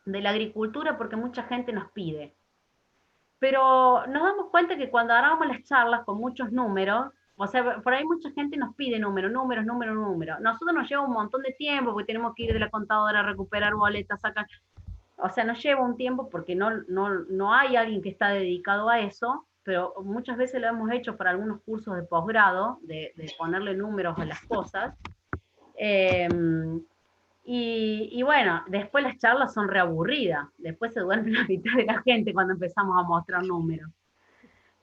de la agricultura porque mucha gente nos pide, pero nos damos cuenta que cuando hagamos las charlas con muchos números, o sea, por ahí mucha gente nos pide números. Nosotros nos lleva un montón de tiempo porque tenemos que ir de la contadora a recuperar boletas, sacar. O sea, nos lleva un tiempo porque no hay alguien que está dedicado a eso, pero muchas veces lo hemos hecho para algunos cursos de posgrado, de ponerle números a las cosas. Eh, y bueno, después las charlas son reaburridas, después se duerme la mitad de la gente cuando empezamos a mostrar números.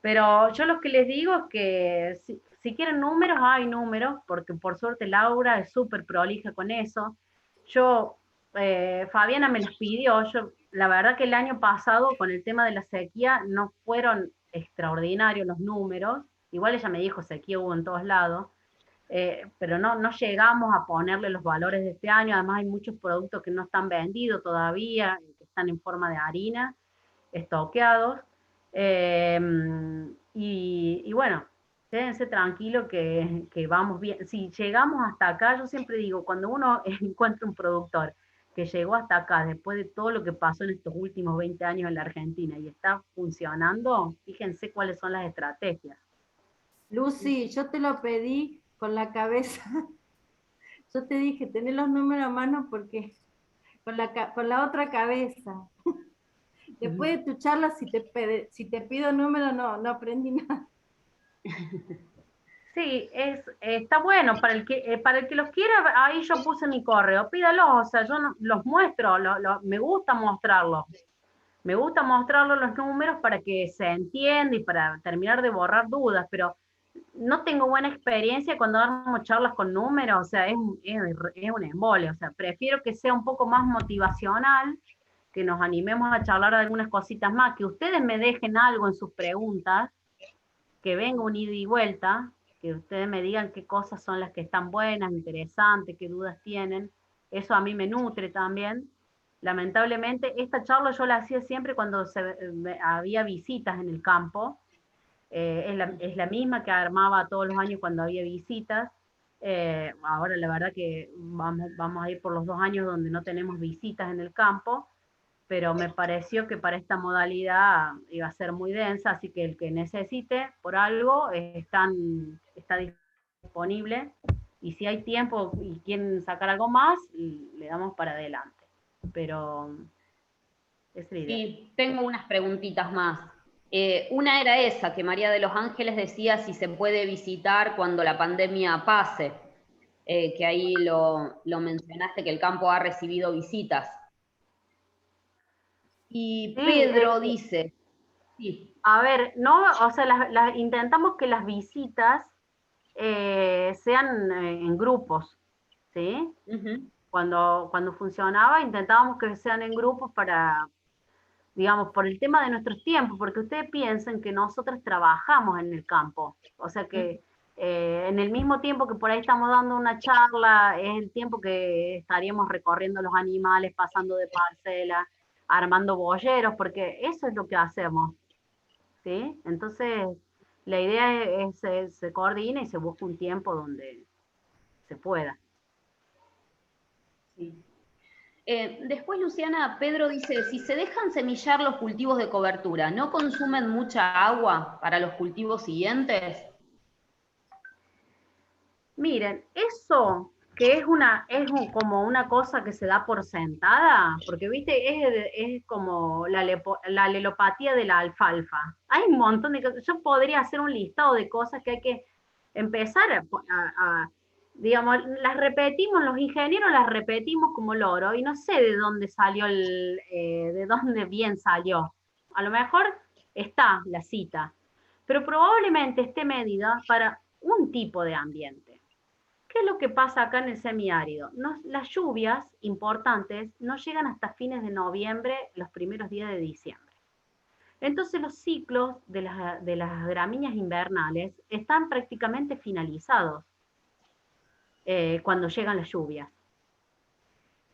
Pero yo lo que les digo es que si quieren números, hay números, porque por suerte Laura es súper prolija con eso. Fabiana me los pidió, la verdad que el año pasado con el tema de la sequía no fueron extraordinarios los números, igual ella me dijo sequía hubo en todos lados, pero no llegamos a ponerle los valores de este año, además hay muchos productos que no están vendidos todavía, que están en forma de harina, estoqueados. Eh, y bueno, quédense tranquilos que vamos bien. Si llegamos hasta acá, yo siempre digo, cuando uno encuentra un productor que llegó hasta acá después de todo lo que pasó en estos últimos 20 años en la Argentina y está funcionando, fíjense cuáles son las estrategias. Lucy, yo te lo pedí con la cabeza. Yo te dije, tener los números a mano porque con la otra cabeza. Después de tu charla, si te pido números, no aprendí nada. Sí, está bueno, para el que los quiera, ahí yo puse mi correo, pídalos, o sea, yo los muestro, me gusta mostrarlos. Me gusta mostrarlos los números para que se entienda y para terminar de borrar dudas, pero no tengo buena experiencia cuando damos charlas con números, o sea, es un embole, o sea, prefiero que sea un poco más motivacional, que nos animemos a charlar de algunas cositas más, que ustedes me dejen algo en sus preguntas, que venga un ida y vuelta, que ustedes me digan qué cosas son las que están buenas, interesantes, qué dudas tienen, eso a mí me nutre también. Lamentablemente, esta charla yo la hacía siempre cuando había visitas en el campo, es la misma que armaba todos los años cuando había visitas. Ahora la verdad que vamos a ir por los 2 años donde no tenemos visitas en el campo, pero me pareció que para esta modalidad iba a ser muy densa, así que el que necesite por algo está disponible, y si hay tiempo y quieren sacar algo más, le damos para adelante. Pero es la idea. Sí, tengo unas preguntitas más. Una era esa, que María de los Ángeles decía si se puede visitar cuando la pandemia pase, que ahí lo mencionaste, que el campo ha recibido visitas. Y Sí, Pedro dice, sí. A ver, no, o sea, intentamos que las visitas sean en grupos, ¿sí? Ujú. Cuando funcionaba intentábamos que sean en grupos para, digamos, por el tema de nuestros tiempos, porque ustedes piensen que nosotros trabajamos en el campo, o sea que en el mismo tiempo que por ahí estamos dando una charla, es el tiempo que estaríamos recorriendo los animales, pasando de parcela, armando bolleros, porque eso es lo que hacemos, ¿sí? Entonces, la idea es, se coordina y se busca un tiempo donde se pueda. Sí. Después, Luciana, Pedro dice, si se dejan semillar los cultivos de cobertura, ¿no consumen mucha agua para los cultivos siguientes? Miren, eso que es como una cosa que se da por sentada, porque viste, es como la alelopatía de la alfalfa. Hay un montón de cosas. Yo podría hacer un listado de cosas que hay que empezar digamos, las repetimos, los ingenieros las repetimos como loro, y no sé de dónde salió de dónde bien salió. A lo mejor está la cita, pero probablemente esté medida para un tipo de ambiente. ¿Qué es lo que pasa acá en el semiárido? Las lluvias importantes no llegan hasta fines de noviembre, los primeros días de diciembre. Entonces los ciclos de las gramíneas invernales están prácticamente finalizados cuando llegan las lluvias.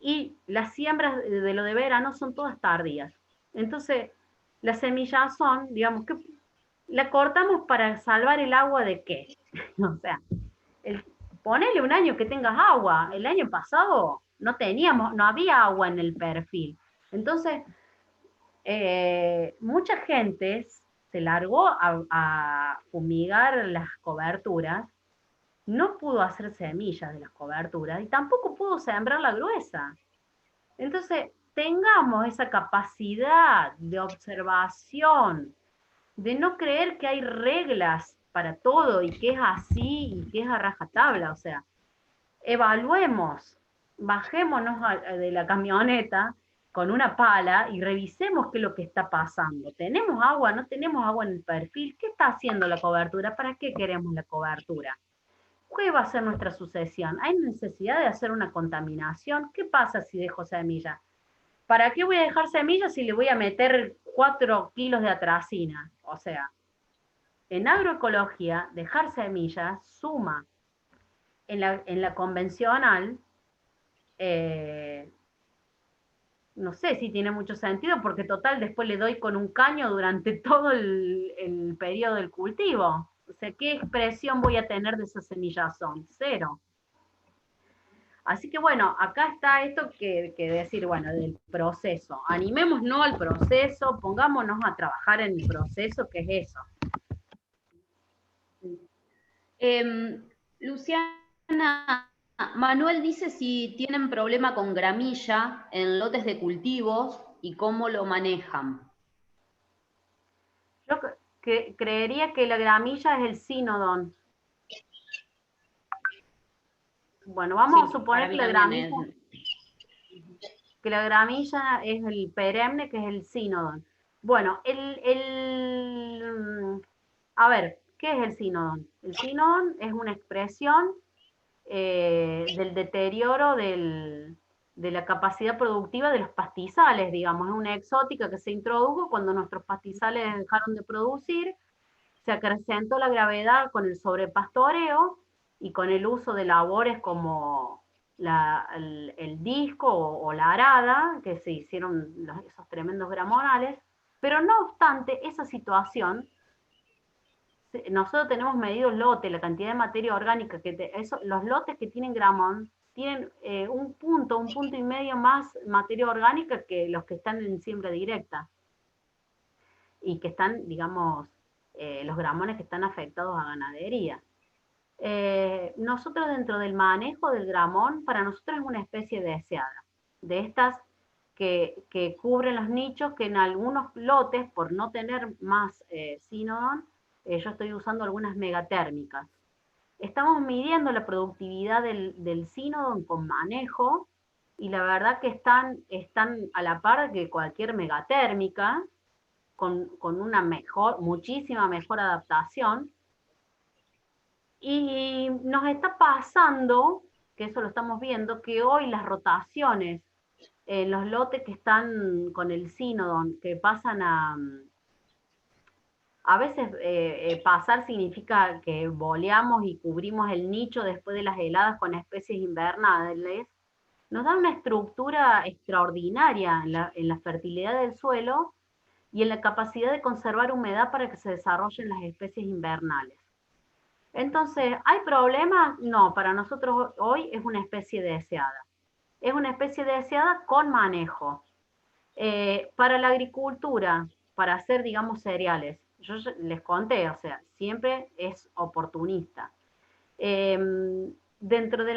Y las siembras de lo de verano son todas tardías. Entonces, las semillas son, digamos, que la cortamos para salvar el agua de qué. O sea, ponele un año que tengas agua. El año pasado no había agua en el perfil. Entonces, mucha gente se largó a fumigar las coberturas, no pudo hacer semillas de las coberturas y tampoco pudo sembrar la gruesa. Entonces, tengamos esa capacidad de observación, de no creer que hay reglas para todo y que es así y que es a rajatabla. O sea, evaluemos, bajémonos de la camioneta con una pala y revisemos qué es lo que está pasando. ¿Tenemos agua? ¿No tenemos agua en el perfil? ¿Qué está haciendo la cobertura? ¿Para qué queremos la cobertura? ¿Qué va a ser nuestra sucesión? ¿Hay necesidad de hacer una contaminación? ¿Qué pasa si dejo semilla? ¿Para qué voy a dejar semillas si le voy a meter 4 kilos de atracina? O sea, en agroecología, dejar semillas suma. En la convencional, eh, no sé si tiene mucho sentido, porque total después le doy con un caño durante todo el periodo del cultivo. O sea, ¿qué expresión voy a tener de esa semillazón? Cero. Así que bueno, acá está esto que decir, bueno, del proceso. Animémonos al proceso, pongámonos a trabajar en el proceso, que es eso. Luciana, Manuel dice si tienen problema con gramilla en lotes de cultivos y cómo lo manejan. Yo creería que la gramilla es el sinodon. Bueno, vamos a Sí, suponer para que mí la también gramilla, es. es el perenne, que es el sinodon. Bueno, a ver, ¿qué es el sinodon? El sinodon es una expresión del deterioro de la capacidad productiva de los pastizales, digamos, es una exótica que se introdujo cuando nuestros pastizales dejaron de producir, se acrecentó la gravedad con el sobrepastoreo y con el uso de labores como el disco o la arada, que se hicieron esos tremendos gramonales, pero no obstante, esa situación, nosotros tenemos medido el lote, la cantidad de materia orgánica, los lotes que tienen gramón tienen un punto y medio más materia orgánica que los que están en siembra directa y que están, digamos, los gramones que están afectados a ganadería. Nosotros dentro del manejo del gramón, para nosotros es una especie deseada, de estas que cubren los nichos que en algunos lotes, por no tener más sinodon, yo estoy usando algunas megatérmicas. Estamos midiendo la productividad del sinodon con manejo y la verdad que están a la par que cualquier megatérmica, con una muchísima mejor adaptación. Y nos está pasando, que eso lo estamos viendo, que hoy las rotaciones en los lotes que están con el Cynodon, que pasan a veces pasar significa que boleamos y cubrimos el nicho después de las heladas con especies invernales, nos da una estructura extraordinaria en la fertilidad del suelo y en la capacidad de conservar humedad para que se desarrollen las especies invernales. Entonces, ¿hay problemas? No, para nosotros hoy es una especie deseada. Es una especie deseada con manejo. Para la agricultura, para hacer, digamos, cereales, yo les conté, o sea, siempre es oportunista. Eh, Dentro de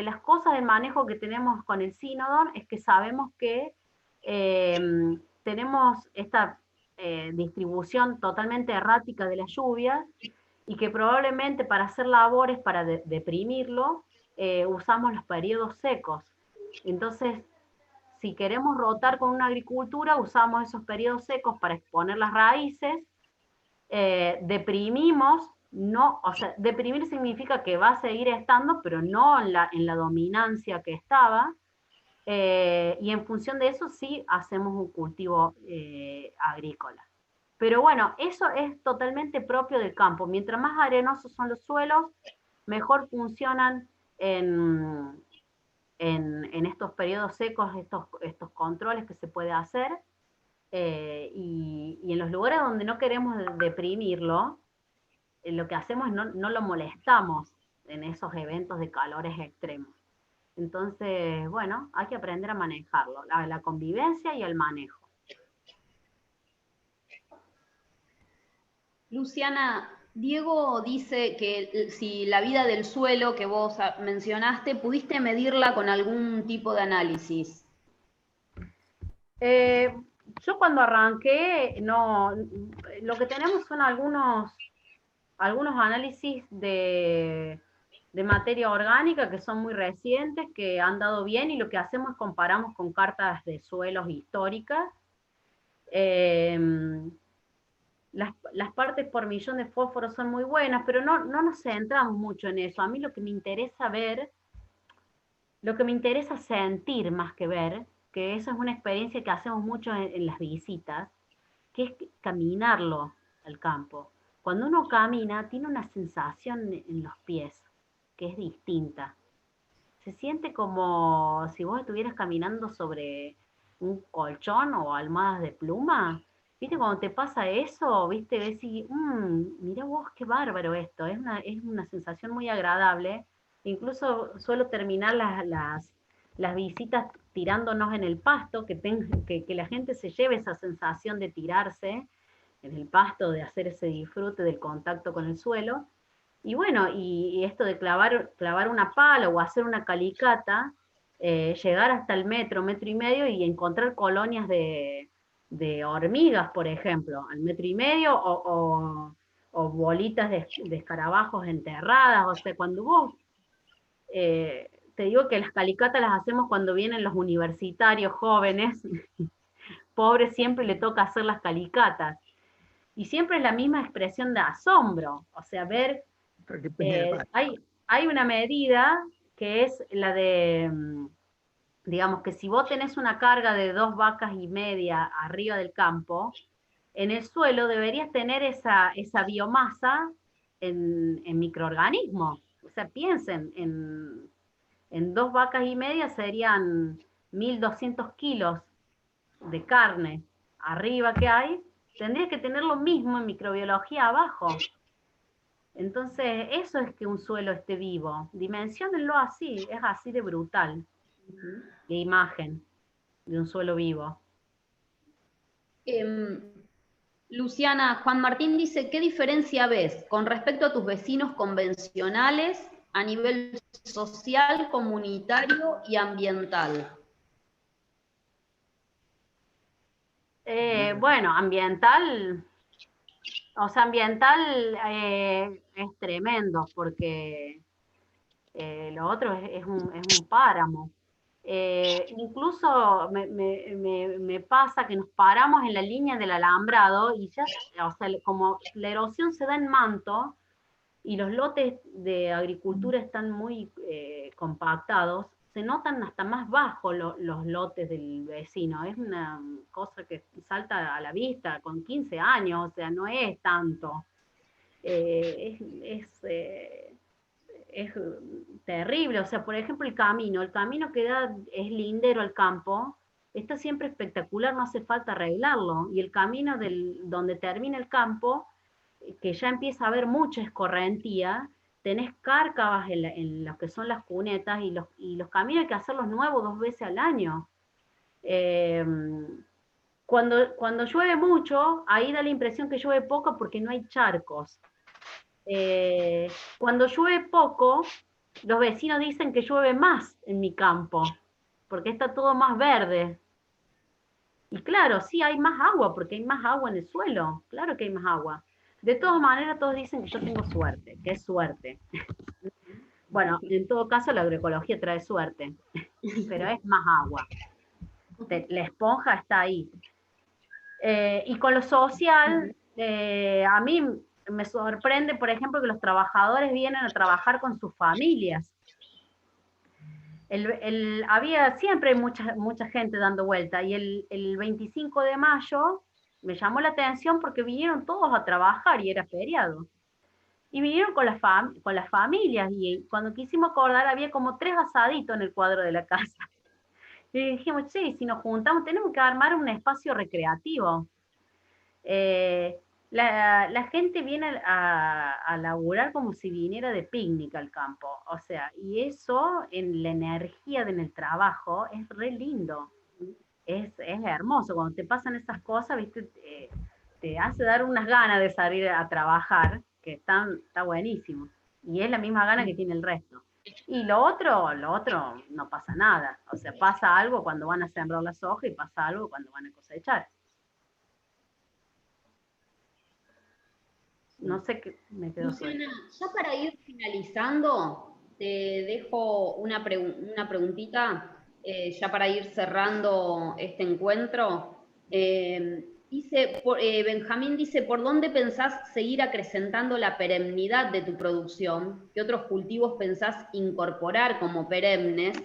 las cosas de manejo que tenemos con el Cynodon es que sabemos que tenemos esta distribución totalmente errática de las lluvias y que probablemente para hacer labores, para deprimirlo, usamos los periodos secos. Entonces, si queremos rotar con una agricultura, usamos esos periodos secos para exponer las raíces, deprimimos, no, o sea, deprimir significa que va a seguir estando, pero no en la dominancia que estaba, y en función de eso sí hacemos un cultivo agrícola. Pero bueno, eso es totalmente propio del campo. Mientras más arenosos son los suelos, mejor funcionan en estos periodos secos, estos controles que se puede hacer. Y en los lugares donde no queremos deprimirlo, lo que hacemos es no lo molestamos en esos eventos de calores extremos. Entonces, bueno, hay que aprender a manejarlo, la convivencia y el manejo. Luciana, Diego dice que si la vida del suelo que vos mencionaste, ¿pudiste medirla con algún tipo de análisis? Yo cuando arranqué, no, lo que tenemos son algunos análisis de materia orgánica que son muy recientes, que han dado bien, y lo que hacemos es comparamos con cartas de suelos históricas. Las partes por millón de fósforo son muy buenas, pero no nos centramos mucho en eso. A mí lo que me interesa ver, lo que me interesa sentir más que ver, que eso es una experiencia que hacemos mucho en las visitas, que es caminarlo al campo. Cuando uno camina, tiene una sensación en los pies, que es distinta. Se siente como si vos estuvieras caminando sobre un colchón o almohadas de pluma. ¿Viste cuando te pasa eso? ¿Viste? Ves y, mirá vos, qué bárbaro esto. Es una sensación muy agradable. Incluso suelo terminar las visitas tirándonos en el pasto, que la gente se lleve esa sensación de tirarse en el pasto, de hacer ese disfrute del contacto con el suelo. Y bueno, y esto de clavar una pala o hacer una calicata, llegar hasta el metro y medio y encontrar colonias de hormigas, por ejemplo, al metro y medio, o bolitas de escarabajos enterradas. O sea, cuando vos, te digo que las calicatas las hacemos cuando vienen los universitarios jóvenes, pobres siempre le toca hacer las calicatas. Y siempre es la misma expresión de asombro, o sea, ver, hay una medida que es la de, digamos que si vos tenés una carga de 2,5 vacas arriba del campo, en el suelo deberías tener esa biomasa en microorganismos. O sea, piensen, en 2,5 vacas serían 1.200 kilos de carne arriba que hay, tendría que tener lo mismo en microbiología abajo. Entonces, eso es que un suelo esté vivo. Dimensionenlo así, es así de brutal la imagen de un suelo vivo. Luciana, Juan Martín dice, ¿qué diferencia ves con respecto a tus vecinos convencionales a nivel social, comunitario y ambiental? Bueno, ambiental, o sea, ambiental es tremendo, porque lo otro es un páramo. Incluso me pasa que nos paramos en la línea del alambrado y ya, o sea, como la erosión se da en manto, y los lotes de agricultura están muy compactados, se notan hasta más bajos los lotes del vecino. Es una cosa que salta a la vista con 15 años, o sea, no es tanto. Es terrible. O sea, por ejemplo, el camino que da, es lindero al campo, está siempre espectacular, no hace falta arreglarlo. Y el camino donde termina el campo, que ya empieza a haber mucha escorrentía, tenés cárcavas en lo que son las cunetas, y los caminos hay que hacerlos nuevos 2 veces al año. Eh, cuando llueve mucho, ahí da la impresión que llueve poco porque no hay charcos. Cuando llueve poco, los vecinos dicen que llueve más en mi campo, porque está todo más verde. Y claro, sí hay más agua, porque hay más agua en el suelo, claro que hay más agua. De todas maneras, todos dicen que yo tengo suerte, que es suerte. Bueno, en todo caso la agroecología trae suerte, pero es más agua. La esponja está ahí. Y con lo social, a mí me sorprende, por ejemplo, que los trabajadores vienen a trabajar con sus familias. Había siempre mucha gente dando vuelta, y el 25 de mayo me llamó la atención porque vinieron todos a trabajar y era feriado. Y vinieron con las familias, y cuando quisimos acordar había como 3 asaditos en el cuadro de la casa. Y dijimos, sí, si nos juntamos tenemos que armar un espacio recreativo. La gente viene a laburar como si viniera de picnic al campo, o sea, y eso en la energía en el trabajo es re lindo, es hermoso, cuando te pasan esas cosas, ¿viste? Te hace dar unas ganas de salir a trabajar, que está buenísimo, y es la misma gana que tiene el resto. Y lo otro no pasa nada, o sea, pasa algo cuando van a sembrar la soja y pasa algo cuando van a cosechar. No sé qué me quedó suelto. Luciana, ya para ir finalizando, te dejo una preguntita, ya para ir cerrando este encuentro. Benjamín dice, ¿por dónde pensás seguir acrecentando la perennidad de tu producción? ¿Qué otros cultivos pensás incorporar como perennes?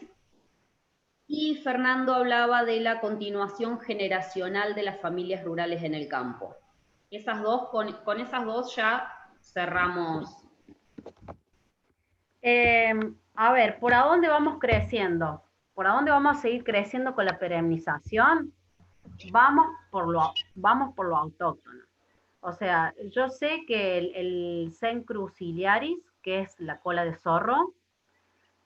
Y Fernando hablaba de la continuación generacional de las familias rurales en el campo. Con esas dos ya cerramos. A ver, ¿por dónde vamos creciendo? ¿Por dónde vamos a seguir creciendo con la perenización? Vamos por lo autóctono. O sea, yo sé que el Cenchrus ciliaris, que es la cola de zorro,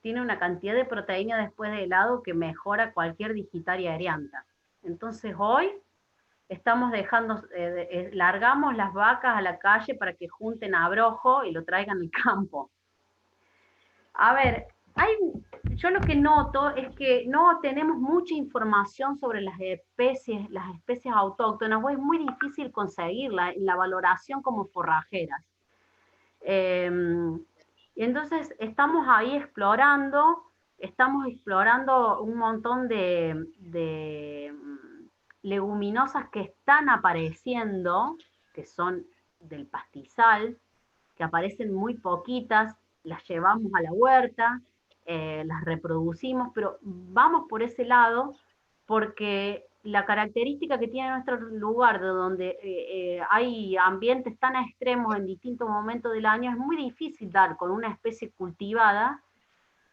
tiene una cantidad de proteína después de helado que mejora cualquier digitaria aerianta. Entonces hoy estamos largamos las vacas a la calle para que junten abrojo y lo traigan al campo. A ver, yo lo que noto es que no tenemos mucha información sobre las especies autóctonas, o es muy difícil conseguirla en la valoración como forrajeras. Y entonces estamos ahí explorando un montón de leguminosas que están apareciendo, que son del pastizal, que aparecen muy poquitas, las llevamos a la huerta, las reproducimos, pero vamos por ese lado porque la característica que tiene nuestro lugar, de donde hay ambientes tan extremos en distintos momentos del año, es muy difícil dar con una especie cultivada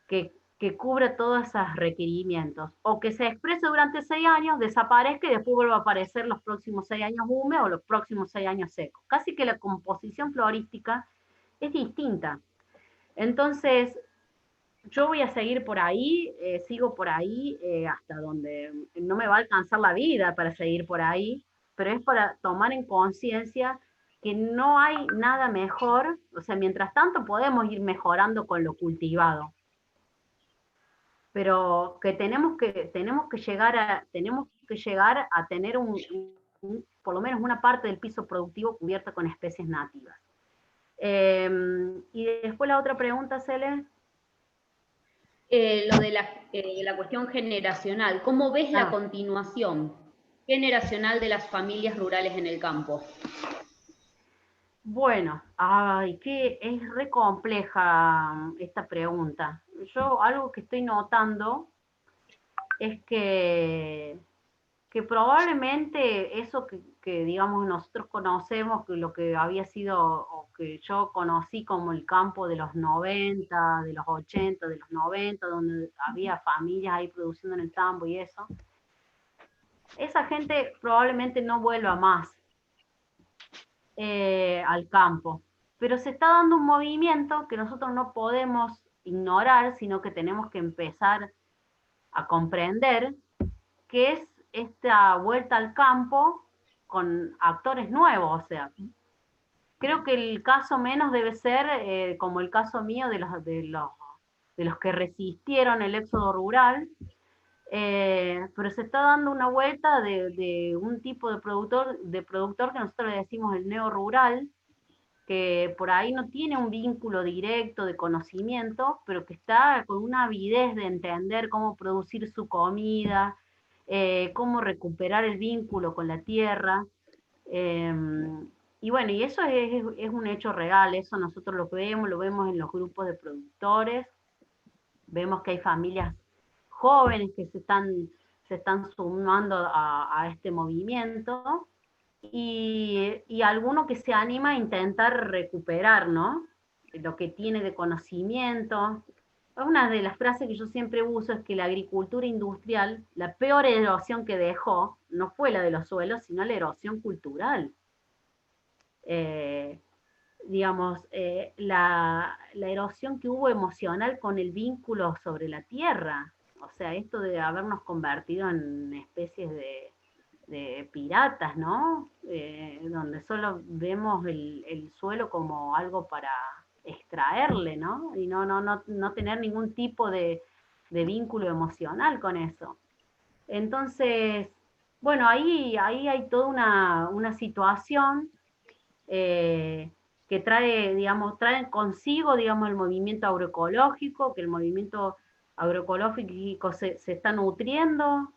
que cubra todos esos requerimientos, o que se exprese durante 6 años, desaparezca y después vuelva a aparecer los próximos 6 años húmedos o los próximos 6 años secos. Casi que la composición florística es distinta. Entonces, yo voy a seguir por ahí, sigo por ahí hasta donde no me va a alcanzar la vida para seguir por ahí, pero es para tomar en conciencia que no hay nada mejor, o sea, mientras tanto podemos ir mejorando con lo cultivado, pero que tenemos que llegar a tener por lo menos una parte del piso productivo cubierta con especies nativas. Y después la otra pregunta, Cele. Lo de la cuestión generacional. ¿Cómo ves la continuación generacional de las familias rurales en el campo? Bueno, ay, que es re compleja esta pregunta. Yo algo que estoy notando es que probablemente eso digamos nosotros conocemos, que lo que había sido, o que yo conocí como el campo de los 90, de los 80, de los 90, donde había familias ahí produciendo en el campo y eso, esa gente probablemente no vuelva más al campo. Pero se está dando un movimiento que nosotros no podemos ignorar, sino que tenemos que empezar a comprender, que es esta vuelta al campo con actores nuevos. O sea, creo que el caso menos debe ser como el caso mío de los que resistieron el éxodo rural, pero se está dando una vuelta de un tipo de productor que nosotros le decimos el neo-rural, que por ahí no tiene un vínculo directo de conocimiento, pero que está con una avidez de entender cómo producir su comida, cómo recuperar el vínculo con la tierra. Eh, y bueno, y eso es un hecho real, eso nosotros lo vemos en los grupos de productores, vemos que hay familias jóvenes que se están sumando a este movimiento, y alguno que se anima a intentar recuperar, ¿no? Lo que tiene de conocimiento. Una de las frases que yo siempre uso es que la agricultura industrial, la peor erosión que dejó, no fue la de los suelos, sino la erosión cultural. Eh, digamos, la erosión que hubo emocional con el vínculo sobre la tierra. O sea, esto de habernos convertido en especies de piratas, ¿no? Donde solo vemos el suelo como algo para extraerle, ¿no? Y no tener ningún tipo de vínculo emocional con eso. Entonces, bueno, ahí hay toda una situación que trae, digamos, trae consigo, digamos, el movimiento agroecológico, que el movimiento agroecológico se está nutriendo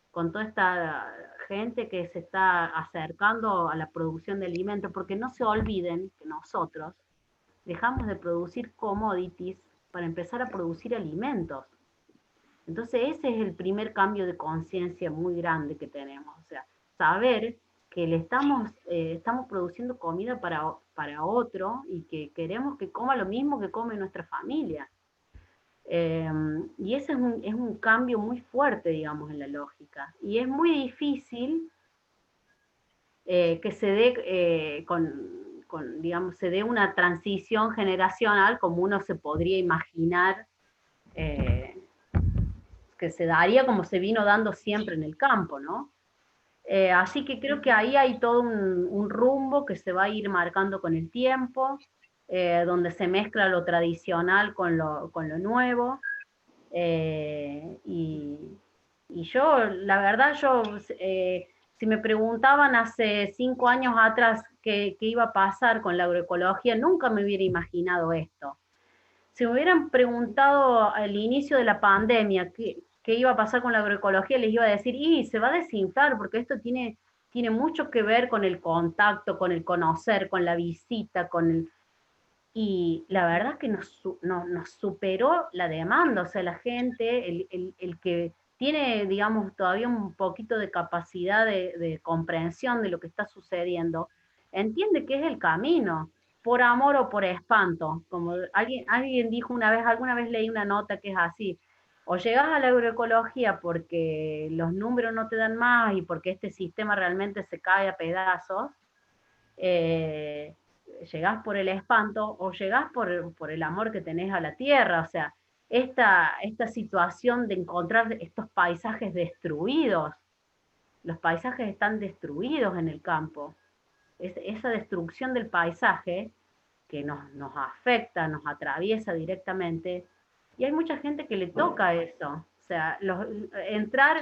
con toda esta gente que se está acercando a la producción de alimentos, porque no se olviden que nosotros dejamos de producir commodities para empezar a producir alimentos. Entonces ese es el primer cambio de conciencia muy grande que tenemos, o sea, saber que estamos produciendo comida para otro y que queremos que coma lo mismo que come nuestra familia. Y ese es un cambio muy fuerte, digamos, en la lógica. Y es muy difícil que se dé digamos, se dé una transición generacional como uno se podría imaginar eh, que se daría como se vino dando siempre en el campo, ¿no? Así que creo que ahí hay todo un rumbo que se va a ir marcando con el tiempo, donde se mezcla lo tradicional con lo nuevo. Y yo, la verdad, si me preguntaban hace 5 años atrás qué iba a pasar con la agroecología, nunca me hubiera imaginado esto. Si me hubieran preguntado al inicio de la pandemia qué iba a pasar con la agroecología, les iba a decir, y se va a desinflar, porque esto tiene mucho que ver con el contacto, con el conocer, con la visita, y la verdad es que nos superó la demanda, o sea, la gente, el que tiene, digamos, todavía un poquito de capacidad de comprensión de lo que está sucediendo, entiende que es el camino, por amor o por espanto. Como alguien dijo una vez, alguna vez leí una nota que es así: o llegas a la agroecología porque los números no te dan más y porque este sistema realmente se cae a pedazos, eh, llegás por el espanto o llegás por el amor que tenés a la tierra. O sea, esta situación de encontrar estos paisajes destruidos, los paisajes están destruidos en el campo, esa destrucción del paisaje que nos afecta, nos atraviesa directamente, y hay mucha gente que le toca eso. O sea, entrar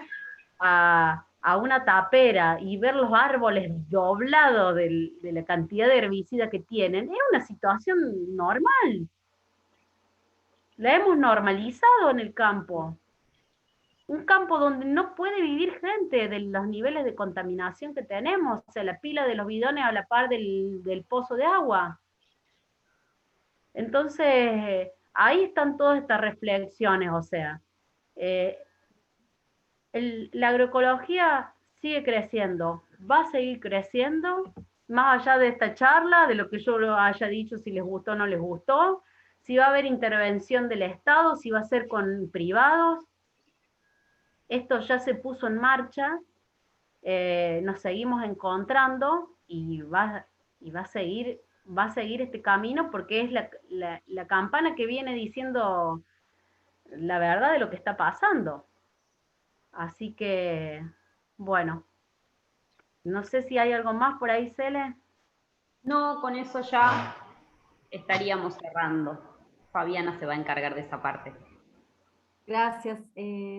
a una tapera y ver los árboles doblados de la cantidad de herbicida que tienen, es una situación normal. La hemos normalizado en el campo. un campo donde no puede vivir gente de los niveles de contaminación que tenemos, o sea, la pila de los bidones a la par del pozo de agua. Entonces, ahí están todas estas reflexiones, o sea, la agroecología sigue creciendo, va a seguir creciendo, más allá de esta charla, de lo que yo haya dicho, si les gustó o no les gustó, si va a haber intervención del Estado, si va a ser con privados. Esto ya se puso en marcha, nos seguimos encontrando y va a seguir este camino porque es la campana que viene diciendo la verdad de lo que está pasando. Así que, bueno, no sé si hay algo más por ahí, Cele. No, con eso ya estaríamos cerrando. Fabiana se va a encargar de esa parte. Gracias.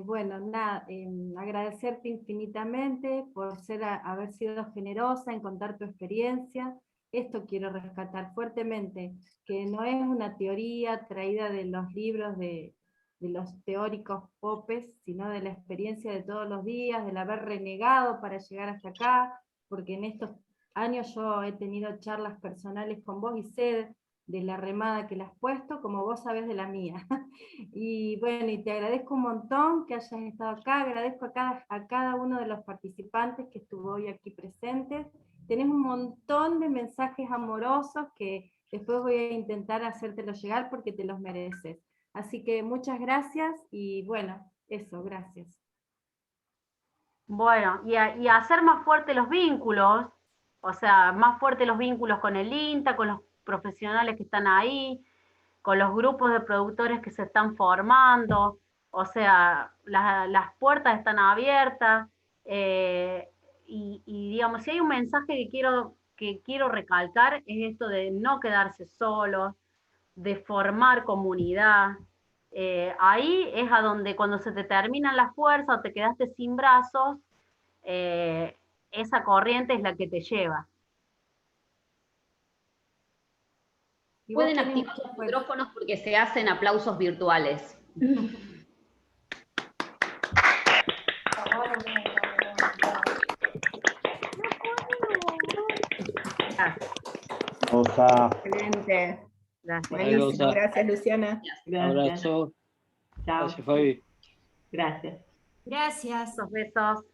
Bueno, nada, agradecerte infinitamente por haber sido generosa en contar tu experiencia. Esto quiero rescatar fuertemente, que no es una teoría traída de los libros de los teóricos popes, sino de la experiencia de todos los días, del haber renegado para llegar hasta acá, porque en estos años yo he tenido charlas personales con vos y sé de la remada que le has puesto, como vos sabés de la mía. Y bueno, y te agradezco un montón que hayas estado acá, agradezco a cada uno de los participantes que estuvo hoy aquí presentes. Tenés un montón de mensajes amorosos que después voy a intentar hacértelos llegar porque te los mereces. Así que muchas gracias y bueno, eso, gracias. Bueno, y hacer más fuertes los vínculos, o sea, más fuertes los vínculos con el INTA, con los profesionales que están ahí, con los grupos de productores que se están formando, o sea, las puertas están abiertas, y digamos, si hay un mensaje que quiero recalcar, es esto de no quedarse solos, de formar comunidad. Ahí es a donde cuando se te terminan las fuerzas o te quedaste sin brazos, esa corriente es la que te lleva. Pueden activar los micrófonos porque se hacen aplausos virtuales. Rosa. Excelente. Gracias. Buenísimo. Gracias, Luciana. Gracias. Abrazo. Chao. Gracias, Fabi. Gracias. Gracias. Besos, besos.